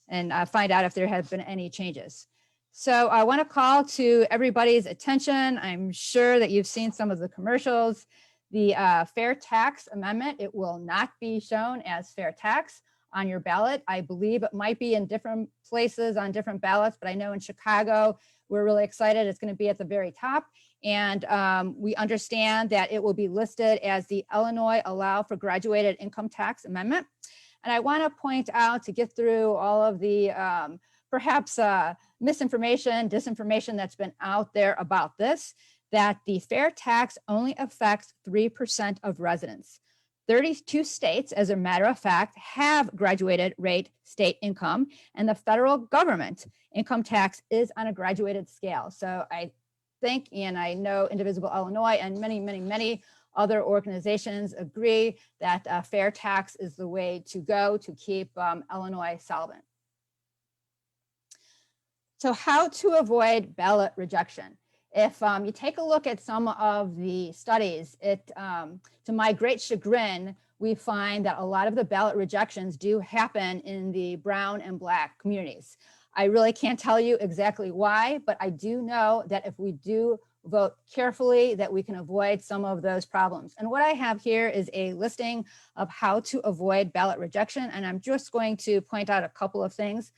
and find out if there have been any changes. So I want to call to everybody's attention. I'm sure that you've seen some of the commercials. The fair tax amendment, it will not be shown as fair tax on your ballot. I believe it might be in different places on different ballots, but I know in Chicago, we're really excited. It's going to be at the very top. And we understand that it will be listed as the Illinois Allow for Graduated Income Tax Amendment. And I want to point out, to get through all of the perhaps misinformation, disinformation that's been out there about this, that the fair tax only affects 3% of residents. 32 states, as a matter of fact, have graduated rate state income, and the federal government income tax is on a graduated scale. So I think, and I know Indivisible Illinois and many, many, many other organizations agree that fair tax is the way to go to keep Illinois solvent. So how to avoid ballot rejection? If you take a look at some of the studies, to my great chagrin, we find that a lot of the ballot rejections do happen in the brown and Black communities. I really can't tell you exactly why, but I do know that if we do vote carefully, that we can avoid some of those problems. And what I have here is a listing of how to avoid ballot rejection. And I'm just going to point out a couple of things.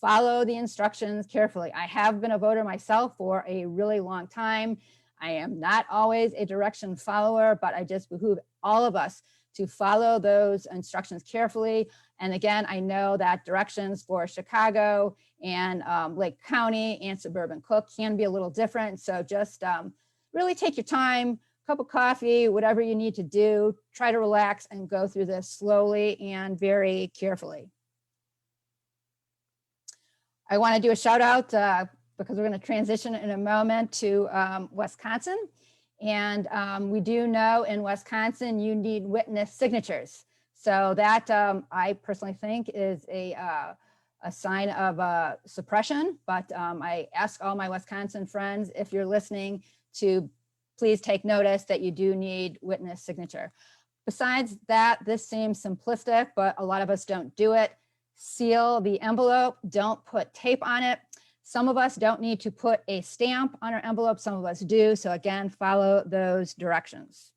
Follow the instructions carefully. I have been a voter myself for a really long time. I am not always a direction follower, but I just behoove all of us to follow those instructions carefully. And again, I know that directions for Chicago and Lake County and suburban Cook can be a little different. So just really take your time, cup of coffee, whatever you need to do, try to relax and go through this slowly and very carefully. I want to do a shout out because we're going to transition in a moment to Wisconsin. And we do know in Wisconsin, you need witness signatures. So that I personally think is a sign of suppression. But I ask all my Wisconsin friends, if you're listening, to please take notice that you do need witness signature. Besides that, this seems simplistic, but a lot of us don't do it. Seal the envelope, don't put tape on it. Some of us don't need to put a stamp on our envelope, some of us do. So again, follow those directions.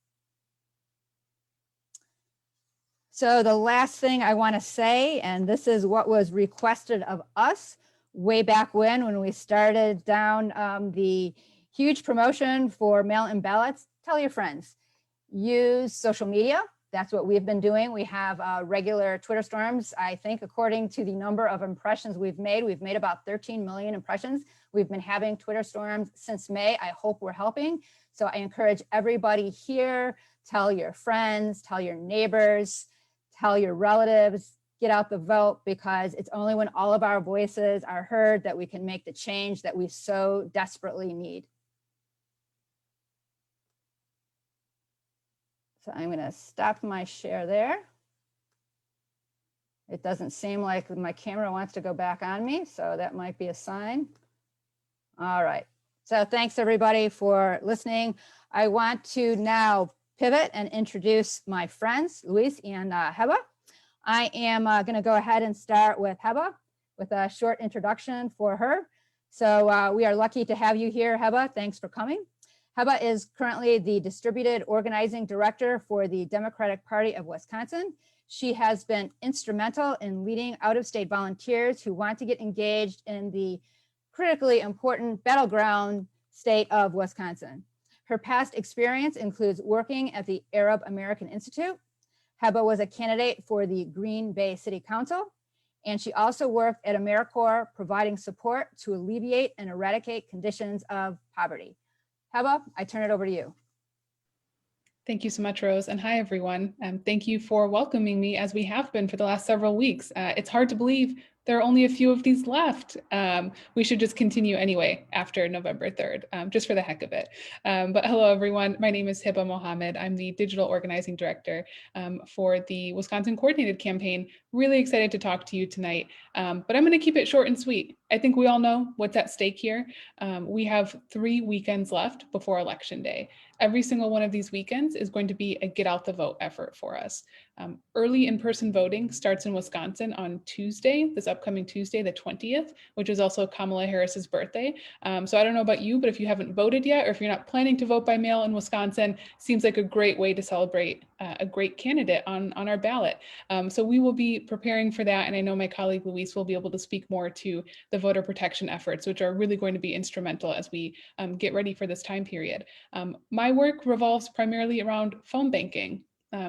So the last thing I want to say, and this is what was requested of us way back when we started down the huge promotion for mail-in ballots, tell your friends, use social media. That's what we've been doing. We have regular Twitter storms. I think according to the number of impressions we've made about 13 million impressions. We've been having Twitter storms since May. I hope we're helping. So I encourage everybody here, tell your friends, tell your neighbors, tell your relatives, get out the vote, because it's only when all of our voices are heard that we can make the change that we so desperately need. So I'm going to stop my share there. It doesn't seem like my camera wants to go back on me, so that might be a sign. All right. So thanks everybody for listening. I want to now pivot and introduce my friends, Luis and Heba. I am going to go ahead and start with Heba with a short introduction for her. So we are lucky to have you here, Heba. Thanks for coming. Heba is currently the Distributed Organizing Director for the Democratic Party of Wisconsin. She has been instrumental in leading out-of-state volunteers who want to get engaged in the critically important battleground state of Wisconsin. Her past experience includes working at the Arab American Institute. Heba was a candidate for the Green Bay City Council, and she also worked at AmeriCorps, providing support to alleviate and eradicate conditions of poverty. Heba, I turn it over to you. Thank you so much, Rose. And hi, everyone. Thank you for welcoming me as we have been for the last several weeks. It's hard to believe there are only a few of these left. We should just continue anyway after November 3rd, just for the heck of it. But hello, everyone. My name is Hiba Mohammed. I'm the Digital Organizing Director for the Wisconsin Coordinated Campaign. Really excited to talk to you tonight, but I'm going to keep it short and sweet. I think we all know what's at stake here. We have 3 weekends left before Election Day. Every single one of these weekends is going to be a get out the vote effort for us. Early in-person voting starts in Wisconsin on Tuesday, this upcoming Tuesday, the 20th, which is also Kamala Harris's birthday. So I don't know about you, but if you haven't voted yet, or if you're not planning to vote by mail in Wisconsin, seems like a great way to celebrate a great candidate on our ballot. So we will be preparing for that. And I know my colleague Luis will be able to speak more to the voter protection efforts, which are really going to be instrumental as we get ready for this time period. My work revolves primarily around phone banking.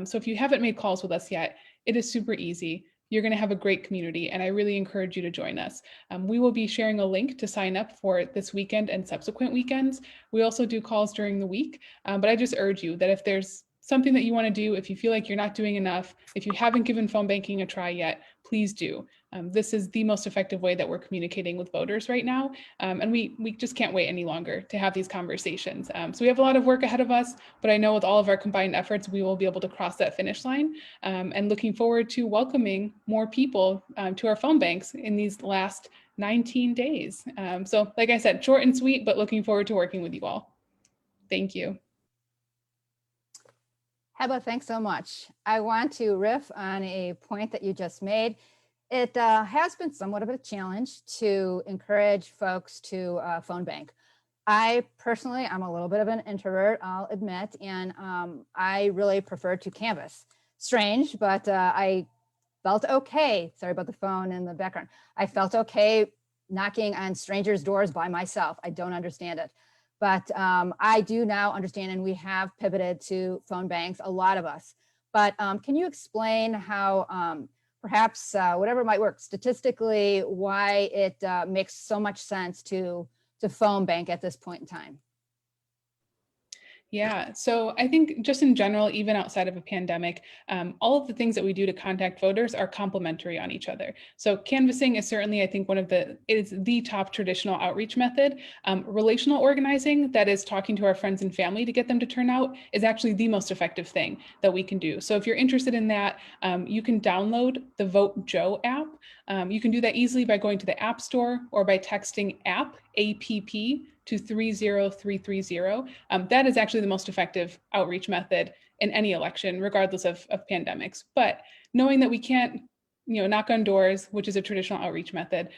So if you haven't made calls with us yet, it is super easy. You're going to have a great community, and I really encourage you to join us. We will be sharing a link to sign up for this weekend and subsequent weekends. We also do calls during the week, but I just urge you that if there's something that you want to do, if you feel like you're not doing enough, if you haven't given phone banking a try yet, please do. This is the most effective way that we're communicating with voters right now. And we just can't wait any longer to have these conversations. So we have a lot of work ahead of us, but I know with all of our combined efforts, we will be able to cross that finish line. And looking forward to welcoming more people to our phone banks in these last 19 days. So like I said, short and sweet, but looking forward to working with you all. Thank you. Heba, thanks so much. I want to riff on a point that you just made. It has been somewhat of a challenge to encourage folks to phone bank. I personally, I'm a little bit of an introvert, I'll admit, and I really prefer to canvass. Strange, but I felt okay. Sorry about the phone in the background. I felt okay knocking on strangers' doors by myself. I don't understand it. But I do now understand, and we have pivoted to phone banks, a lot of us. But can you explain how perhaps whatever might work statistically, why it makes so much sense to phone bank at this point in time? Yeah, so I think just in general, even outside of a pandemic, all of the things that we do to contact voters are complementary on each other. So canvassing is certainly, I think, is the top traditional outreach method. Relational organizing, that is talking to our friends and family to get them to turn out, is actually the most effective thing that we can do. So if you're interested in that, you can download the Vote Joe app. You can do that easily by going to the App Store or by texting app, APP, to 30330. That is actually the most effective outreach method in any election, regardless of pandemics. But knowing that we can't knock on doors, which is a traditional outreach method,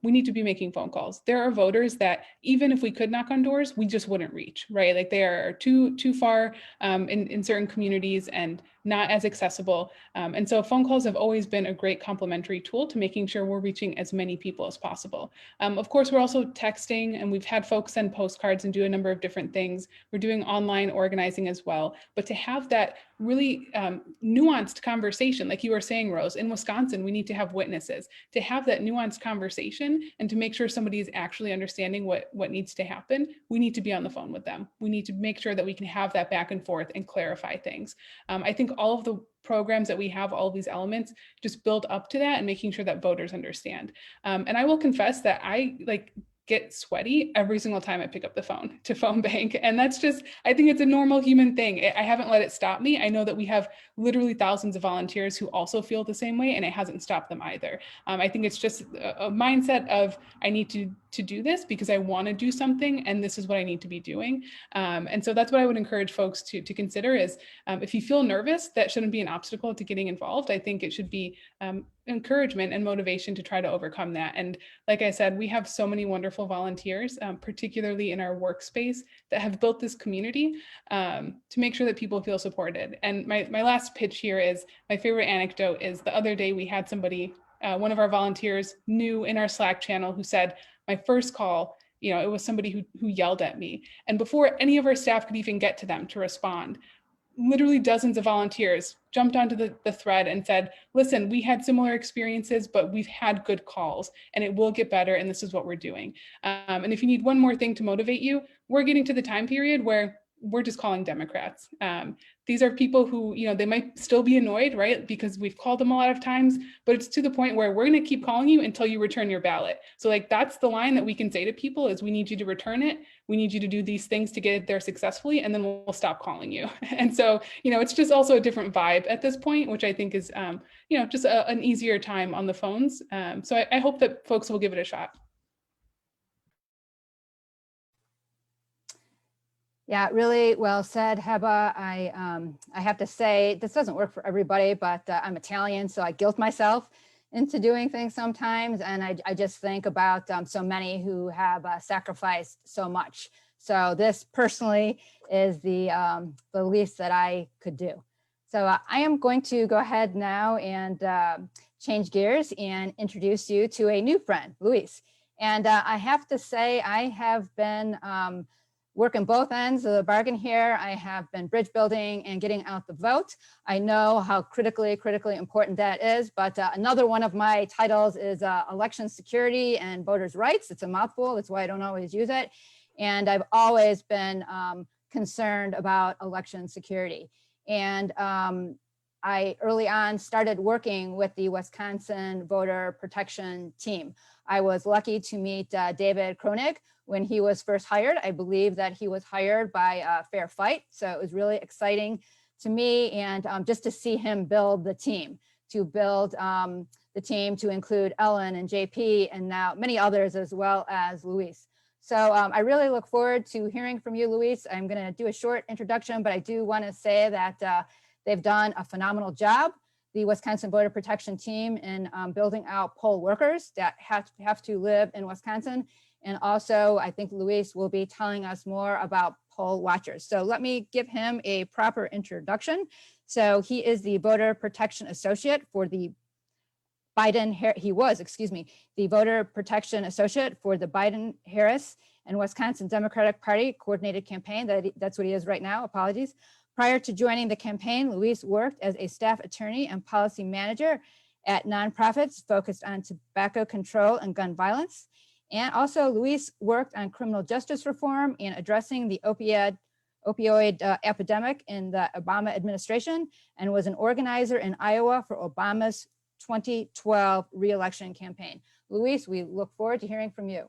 we need to be making phone calls. There are voters that even if we could knock on doors, we just wouldn't reach, right? Like they are too far in certain communities and not as accessible. And so phone calls have always been a great complementary tool to making sure we're reaching as many people as possible. Of course, we're also texting, and we've had folks send postcards and do a number of different things. We're doing online organizing as well. But to have that really nuanced conversation, like you were saying, Rose, in Wisconsin, we need to have witnesses. To have that nuanced conversation and to make sure somebody is actually understanding what needs to happen, we need to be on the phone with them. We need to make sure that we can have that back and forth and clarify things. I think all of the programs that we have, all of these elements, just build up to that and making sure that voters understand. And I will confess that I get sweaty every single time I pick up the phone to phone bank. And that's just, I think it's a normal human thing. I haven't let it stop me. I know that we have literally thousands of volunteers who also feel the same way, and it hasn't stopped them either. I think it's just a mindset of, I need to do this because I want to do something, and this is what I need to be doing. And so that's what I would encourage folks to consider is, if you feel nervous, that shouldn't be an obstacle to getting involved. I think it should be encouragement and motivation to try to overcome that. And like I said, we have so many wonderful volunteers, particularly in our workspace, that have built this community to make sure that people feel supported. And my last pitch here is, my favorite anecdote is the other day we had somebody, one of our volunteers new in our Slack channel, who said, my first call, it was somebody who yelled at me. And before any of our staff could even get to them to respond, literally dozens of volunteers jumped onto the thread and said, listen, we had similar experiences, but we've had good calls and it will get better. And this is what we're doing. And if you need one more thing to motivate you, we're getting to the time period where we're just calling Democrats. These are people who, they might still be annoyed, right? Because we've called them a lot of times, but it's to the point where we're going to keep calling you until you return your ballot. So like, that's the line that we can say to people is we need you to return it. We need you to do these things to get it there successfully, and then we'll stop calling you. And so, it's just also a different vibe at this point, which I think is, just an easier time on the phones. So I hope that folks will give it a shot. Yeah, really well said, Heba. I have to say, this doesn't work for everybody, but I'm Italian, so I guilt myself into doing things sometimes. And I just think about so many who have sacrificed so much. So this personally is the least that I could do. So I am going to go ahead now and change gears and introduce you to a new friend, Luis. And I have to say, I have been working both ends of the bargain here. I have been bridge building and getting out the vote. I know how critically important that is, but another one of my titles is election security and voters' rights. It's a mouthful, that's why I don't always use it. And I've always been concerned about election security. And I early on started working with the Wisconsin voter protection team. I was lucky to meet David Kronig when he was first hired. I believe that he was hired by Fair Fight. So it was really exciting to me, and just to see him build the team, to include Ellen and JP and now many others, as well as Luis. So I really look forward to hearing from you, Luis. I'm going to do a short introduction, but I do want to say that they've done a phenomenal job, the Wisconsin Voter Protection Team, in building out poll workers that have to live in Wisconsin. And also, I think Luis will be telling us more about poll watchers. So let me give him a proper introduction. So he is the Voter Protection Associate for the the Voter Protection Associate for the Biden-Harris and Wisconsin Democratic Party coordinated campaign. That's what he is right now, apologies. Prior to joining the campaign, Luis worked as a staff attorney and policy manager at nonprofits focused on tobacco control and gun violence. And also, Luis worked on criminal justice reform and addressing the opioid epidemic in the Obama administration, and was an organizer in Iowa for Obama's 2012 re-election campaign. Luis, we look forward to hearing from you.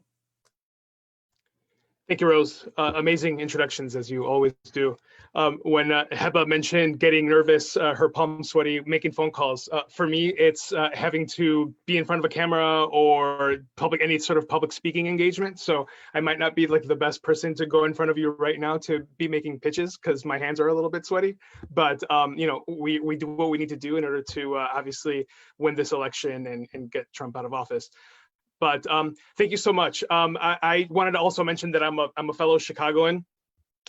Thank you, Rose. Amazing introductions, as you always do. When Heba mentioned getting nervous, her palms sweaty, making phone calls, for me, it's having to be in front of a camera or any sort of public speaking engagement. So I might not be like the best person to go in front of you right now to be making pitches because my hands are a little bit sweaty. But we do what we need to do in order to obviously win this election and get Trump out of office. But thank you so much. I wanted to also mention that I'm a fellow Chicagoan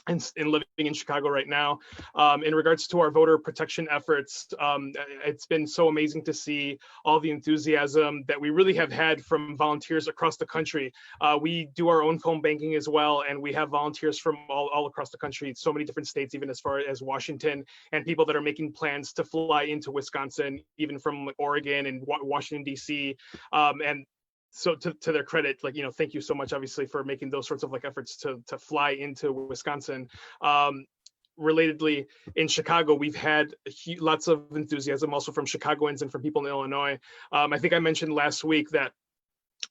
and living in Chicago right now. In regards to our voter protection efforts, it's been so amazing to see all the enthusiasm that we really have had from volunteers across the country. We do our own phone banking as well, and we have volunteers from all across the country, so many different states, even as far as Washington, and people that are making plans to fly into Wisconsin, even from Oregon and Washington, D.C. And so to their credit, thank you so much, obviously, for making those sorts of efforts to fly into Wisconsin. Relatedly, in Chicago, we've had lots of enthusiasm also from Chicagoans and from people in Illinois. I think I mentioned last week that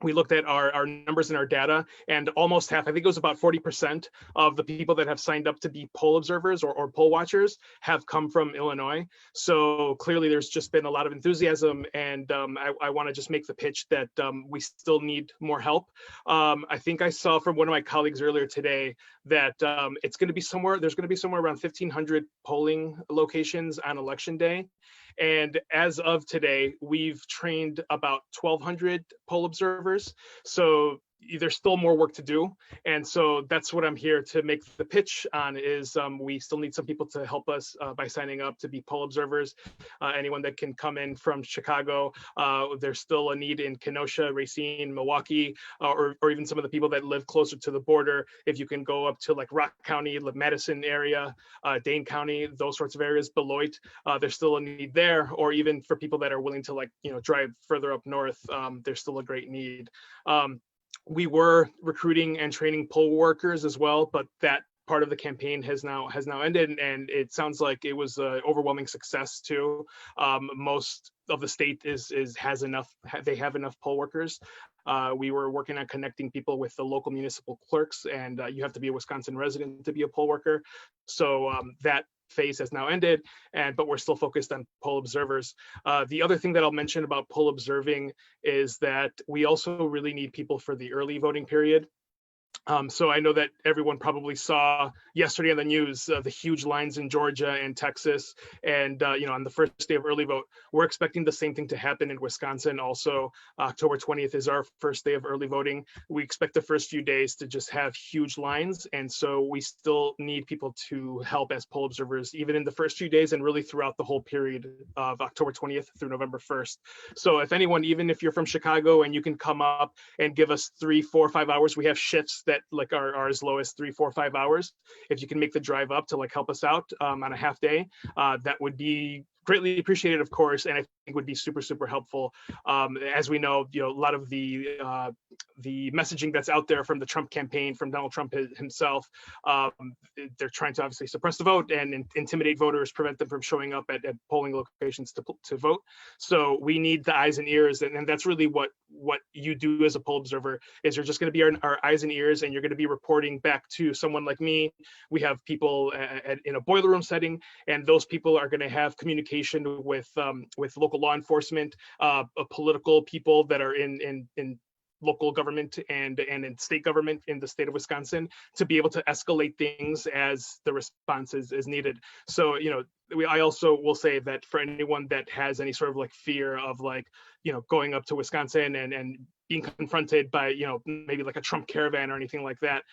we looked at our numbers and our data, and almost half, I think it was about 40% of the people that have signed up to be poll observers or poll watchers have come from Illinois. So clearly there's just been a lot of enthusiasm, and I want to just make the pitch that we still need more help. I think I saw from one of my colleagues earlier today that there's going to be somewhere around 1,500 polling locations on election day. And as of today, we've trained about 1,200 poll observers. So there's still more work to do. And so that's what I'm here to make the pitch on is we still need some people to help us by signing up to be poll observers. Anyone that can come in from Chicago, there's still a need in Kenosha, Racine, Milwaukee, or even some of the people that live closer to the border. If you can go up to Rock County, the Madison area, Dane County, those sorts of areas, Beloit, there's still a need there. Or even for people that are willing to drive further up north, there's still a great need. We were recruiting and training poll workers as well, but that part of the campaign has now ended, and it sounds like it was an overwhelming success too. Most of the state has enough. They have enough poll workers. We were working on connecting people with the local municipal clerks, and you have to be a Wisconsin resident to be a poll worker. So that phase has now ended, but we're still focused on poll observers. The other thing that I'll mention about poll observing is that we also really need people for the early voting period. So I know that everyone probably saw yesterday on the news the huge lines in Georgia and Texas, and on the first day of early vote, we're expecting the same thing to happen in Wisconsin. Also, October 20th is our first day of early voting. We expect the first few days to just have huge lines, and so we still need people to help as poll observers, even in the first few days and really throughout the whole period of October 20th through November 1st. So if anyone, even if you're from Chicago and you can come up and give us 3, 4, 5 hours, we have shifts that like are as low as 3, 4, 5 hours. If you can make the drive up to like help us out on a half day, that would be greatly appreciated, of course, and I think would be super, super helpful. As we know, a lot of the messaging that's out there from the Trump campaign, from Donald Trump himself, they're trying to obviously suppress the vote and intimidate voters, prevent them from showing up at polling locations to vote. So we need the eyes and ears, and that's really what you do as a poll observer, is you're just going to be our eyes and ears, and you're going to be reporting back to someone like me. We have people in a boiler room setting, and those people are going to have communication with local law enforcement, political people that are in local government and in state government in the state of Wisconsin, to be able to escalate things as the response is needed. So, I also will say that for anyone that has any sort of like fear of like, going up to Wisconsin and being confronted by, maybe like a Trump caravan or anything like that,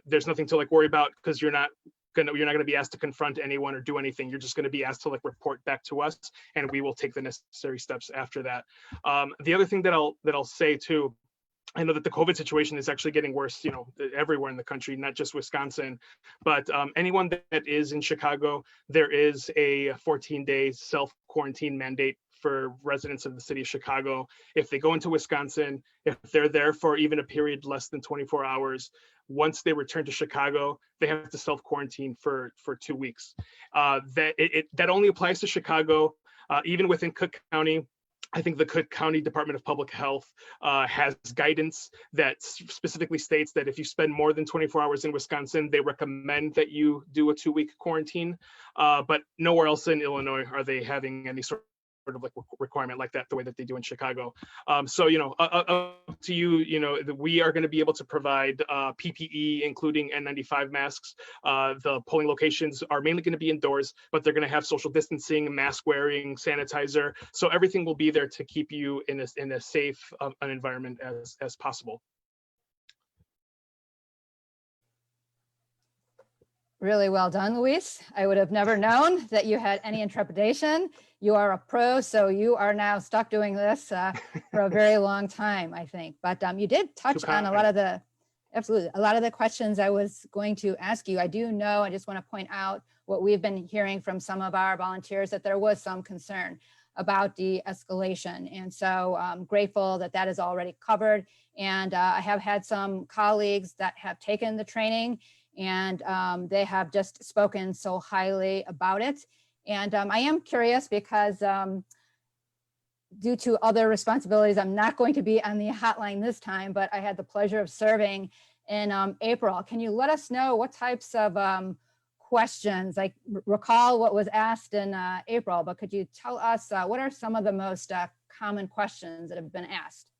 there's nothing to like worry about, because you're not going to be asked to confront anyone or do anything. You're just going to be asked to like report back to us, and we will take the necessary steps after that. The other thing that I'll say too, I know that the COVID situation is actually getting worse, everywhere in the country, not just Wisconsin, but anyone that is in Chicago, there is a 14-day self-quarantine mandate for residents of the city of Chicago. If they go into Wisconsin, if they're there for even a period less than 24 hours, once they return to Chicago, they have to self-quarantine for 2 weeks. That only applies to Chicago. Even within Cook County, I think the Cook County Department of Public Health has guidance that specifically states that if you spend more than 24 hours in Wisconsin, they recommend that you do a 2-week quarantine. But nowhere else in Illinois are they having any sort of like requirement like that, the way that they do in Chicago. So, up to you, we are going to be able to provide PPE, including N95 masks. The polling locations are mainly going to be indoors, but they're going to have social distancing, mask wearing, sanitizer. So everything will be there to keep you in a safe an environment as possible. Really well done, Luis. I would have never known that you had any intrepidation. You are a pro, so you are now stuck doing this for a very long time, I think. But you did touch on a lot of the questions I was going to ask you. I do know, I just want to point out what we've been hearing from some of our volunteers, that there was some concern about de-escalation. And so I'm grateful that that is already covered. And I have had some colleagues that have taken the training, and they have just spoken so highly about it. And I am curious because due to other responsibilities, I'm not going to be on the hotline this time, but I had the pleasure of serving in April. Can you let us know what types of questions, like recall what was asked in April, but could you tell us what are some of the most common questions that have been asked?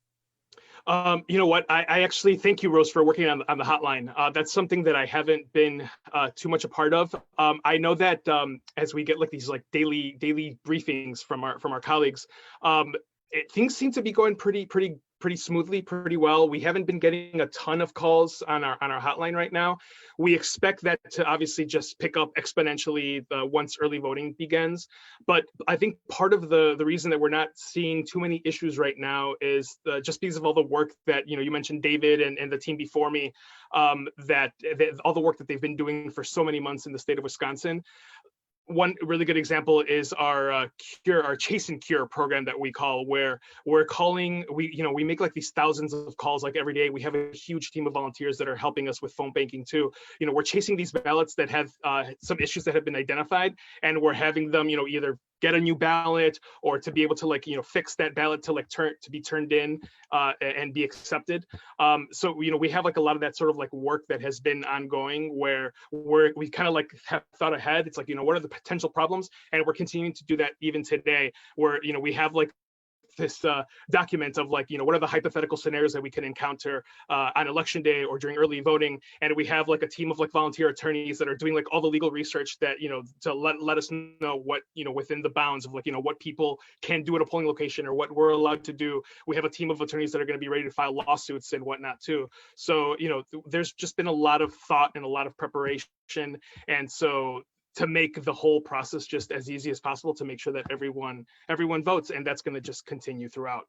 You know what? I actually thank you, Rose, for working on the hotline. That's something that I haven't been too much a part of. I know that as we get like these like daily briefings from our colleagues, things seem to be going pretty smoothly, pretty well. We haven't been getting a ton of calls on our hotline right now. We expect that to obviously just pick up exponentially once early voting begins. But I think part of the reason that we're not seeing too many issues right now is just because of all the work that, you mentioned David and the team before me, that all the work that they've been doing for so many months in the state of Wisconsin. one really good example is our Chase and Cure program that we call, where we're calling, we make like these thousands of calls like every day. We have a huge team of volunteers that are helping us with phone banking too. We're chasing these ballots that have some issues that have been identified, and we're having them, either get a new ballot or to be able to fix that ballot to be turned in and be accepted. So we have like a lot of that sort of like work that has been ongoing, where we kind of like have thought ahead. It's like, what are the potential problems, and we're continuing to do that even today, where we have like this document of like, what are the hypothetical scenarios that we can encounter on election day or during early voting. And we have like a team of like volunteer attorneys that are doing like all the legal research that, to let us know what, within the bounds of like, what people can do at a polling location or what we're allowed to do. We have a team of attorneys that are going to be ready to file lawsuits and whatnot too. So, there's just been a lot of thought and a lot of preparation. And so to make the whole process just as easy as possible, to make sure that everyone votes, and that's going to just continue throughout.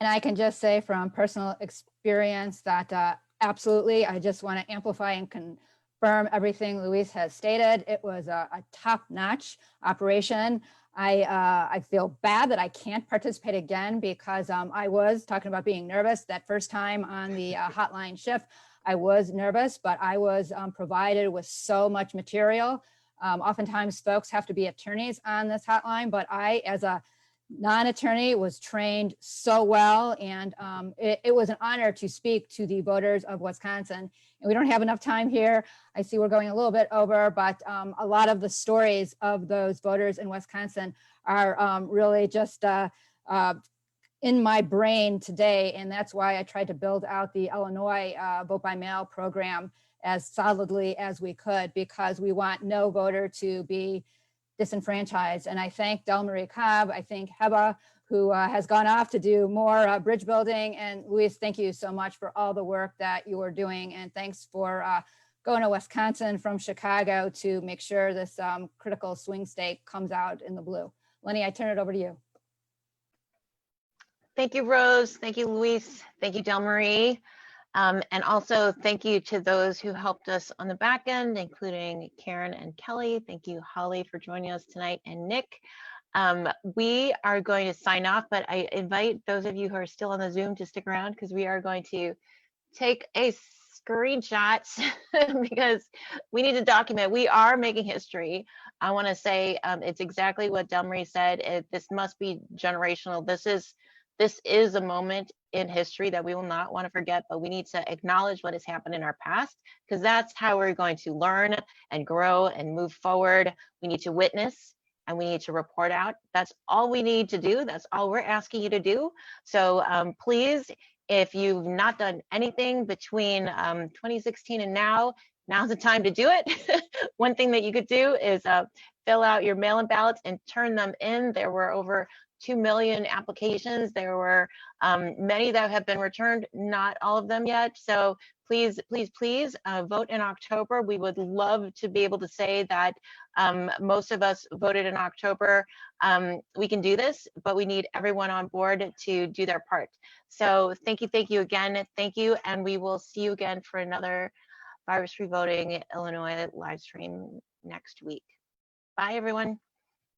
And I can just say from personal experience that absolutely, I just want to amplify and confirm everything Luis has stated. It was a top-notch operation. I feel bad that I can't participate again because I was talking about being nervous that first time on the hotline shift. I was nervous, but I was provided with so much material. Oftentimes folks have to be attorneys on this hotline, but I, as a non-attorney, was trained so well. And it was an honor to speak to the voters of Wisconsin. And we don't have enough time here. I see we're going a little bit over, but a lot of the stories of those voters in Wisconsin are really just in my brain today. And that's why I tried to build out the Illinois vote by mail program as solidly as we could, because we want no voter to be disenfranchised. And I thank Delmarie Cobb, I thank Heba, who has gone off to do more bridge building. And Luis, thank you so much for all the work that you are doing. And thanks for going to Wisconsin from Chicago to make sure this critical swing state comes out in the blue. Lenny, I turn it over to you. Thank you, Rose. Thank you, Luis. Thank you, Delmarie. And also thank you to those who helped us on the back end, including Karen and Kelly. Thank you, Holly, for joining us tonight, and Nick. We are going to sign off, but I invite those of you who are still on the Zoom to stick around, because we are going to take a screenshot because we need to document. We are making history. I want to say it's exactly what Delmarie said. This must be generational. This is a moment in history that we will not want to forget, but we need to acknowledge what has happened in our past, because that's how we're going to learn and grow and move forward. We need to witness and we need to report out. That's all we need to do. That's all we're asking you to do. So please, if you've not done anything between 2016 and now's the time to do it. One thing that you could do is fill out your mail-in ballots and turn them in. There were over 2 million applications. There were many that have been returned, not all of them yet. So please, please, please vote in October. We would love to be able to say that most of us voted in October. We can do this, but we need everyone on board to do their part. So thank you again. Thank you. And we will see you again for another Virus-Free Voting Illinois live stream next week. Bye, everyone.